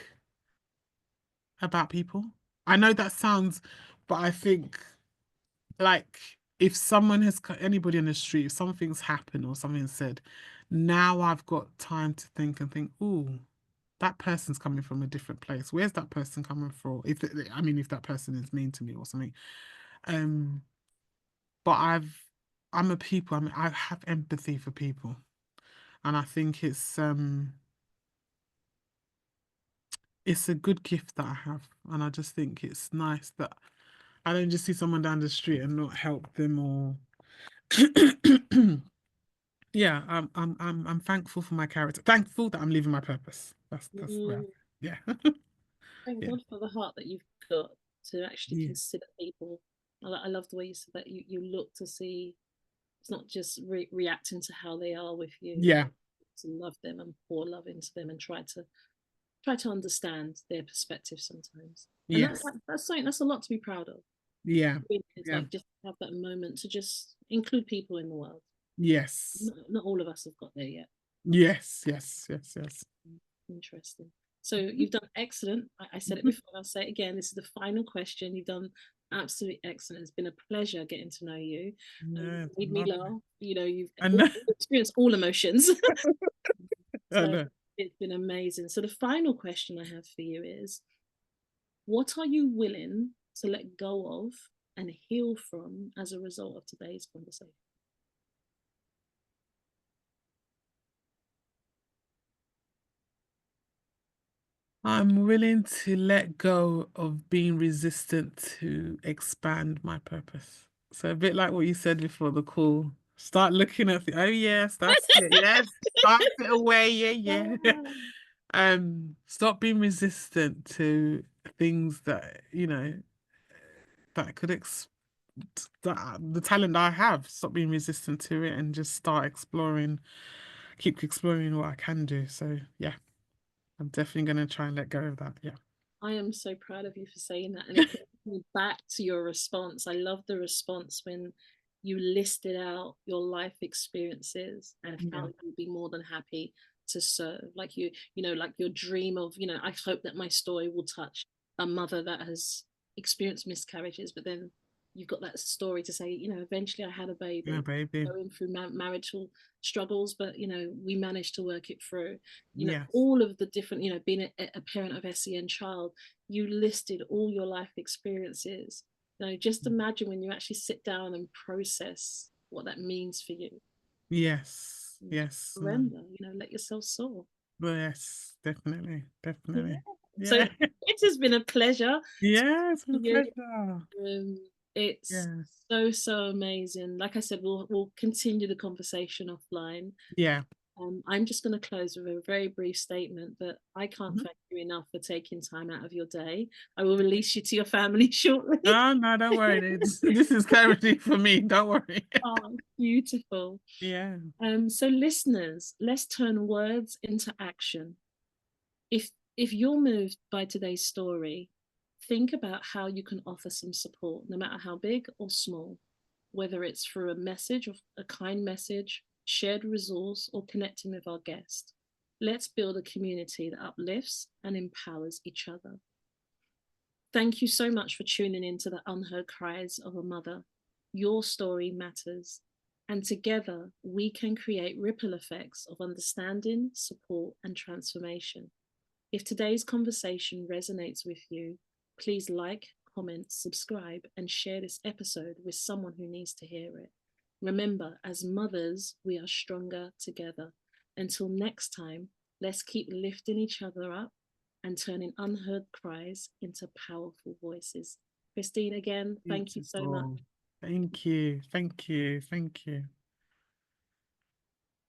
about people. I know that sounds, but I think like if someone has anybody on the street, if something's happened or something's said, now I've got time to think, oh, that person's coming from a different place. Where's that person coming from? If that person is mean to me or something. Um, but I'm a people. I have empathy for people, and I think it's a good gift that I have, and I just think it's nice that I don't just see someone down the street and not help them or yeah, I'm thankful for my character. Thankful that I'm living my purpose. That's where Mm, yeah. thank Yeah. God for the heart that you've got to actually Yeah. consider people. I love the way you said that you look to see it's not just reacting to how they are with you, Yeah. but to love them and pour love into them and try to understand their perspective sometimes. And Yes. that's something that's a lot to be proud of. Yeah. It's Yeah. like just have that moment to just include people in the world. Yes. Not all of us have got there yet. Yes. Yes. Yes. Yes. Interesting. So you've done excellent. I said it before, I'll say it again. This is the final question. You've done absolutely excellent. It's been a pleasure getting to know you. Yeah, Made me lovely. laugh. You've I know. experienced all emotions. I So know. it's been amazing. So the final question I have for you is, what are you willing to let go of and heal from as a result of today's conversation? I'm willing to let go of being resistant to expand my purpose. So a bit like what you said before the call. Start looking at the, oh yes, that's it. Yes. Start it away. Yeah, yeah. Stop being resistant to things that, that could that the talent I have. Stop being resistant to it and just start exploring, keep exploring what I can do. So yeah, I'm definitely gonna try and let go of that. Yeah. I am so proud of you for saying that. And it brings me back to your response. I love the response when You listed out your life experiences and how Yeah. you'd be more than happy to serve. Like like your dream of, I hope that my story will touch a mother that has experienced miscarriages, but then you've got that story to say, eventually I had a Yeah, baby baby. going through marital struggles, but we managed to work it through. Yes. All of the different, being a parent of SEN child, you listed all your life experiences. Just imagine when you actually sit down and process what that means for you. Yes. Yes. No. Surrender, let yourself soar. Yes. Definitely. Yeah. Definitely. So Yeah. it has been a pleasure Yeah. It's been a to you. pleasure. It's Yeah. so amazing. Like I said, we'll continue the conversation offline. Yeah. I'm just going to close with a very brief statement that I can't Mhm. thank you enough for taking time out of your day. I will release you to your family shortly. No, no, don't worry. This is clarity for me. Don't worry. Oh, beautiful. Yeah. So listeners, let's turn words into action. If you're moved by today's story, think about how you can offer some support, no matter how big or small, whether it's through a message, or a kind message, shared resource, or connecting with our guest. Let's build a community that uplifts and empowers each other. Thank you so much for tuning in to the Unheard Cries of a Mother. Your story matters, and together we can create ripple effects of understanding, support, and transformation. If today's conversation resonates with you, please like, comment, subscribe, and share this episode with someone who needs to hear it. Remember, as mothers, we are stronger together. Until next time, let's keep lifting each other up and turning unheard cries into powerful voices. Christine, again, thank you so much. Beautiful. Thank you. Thank you. Thank you.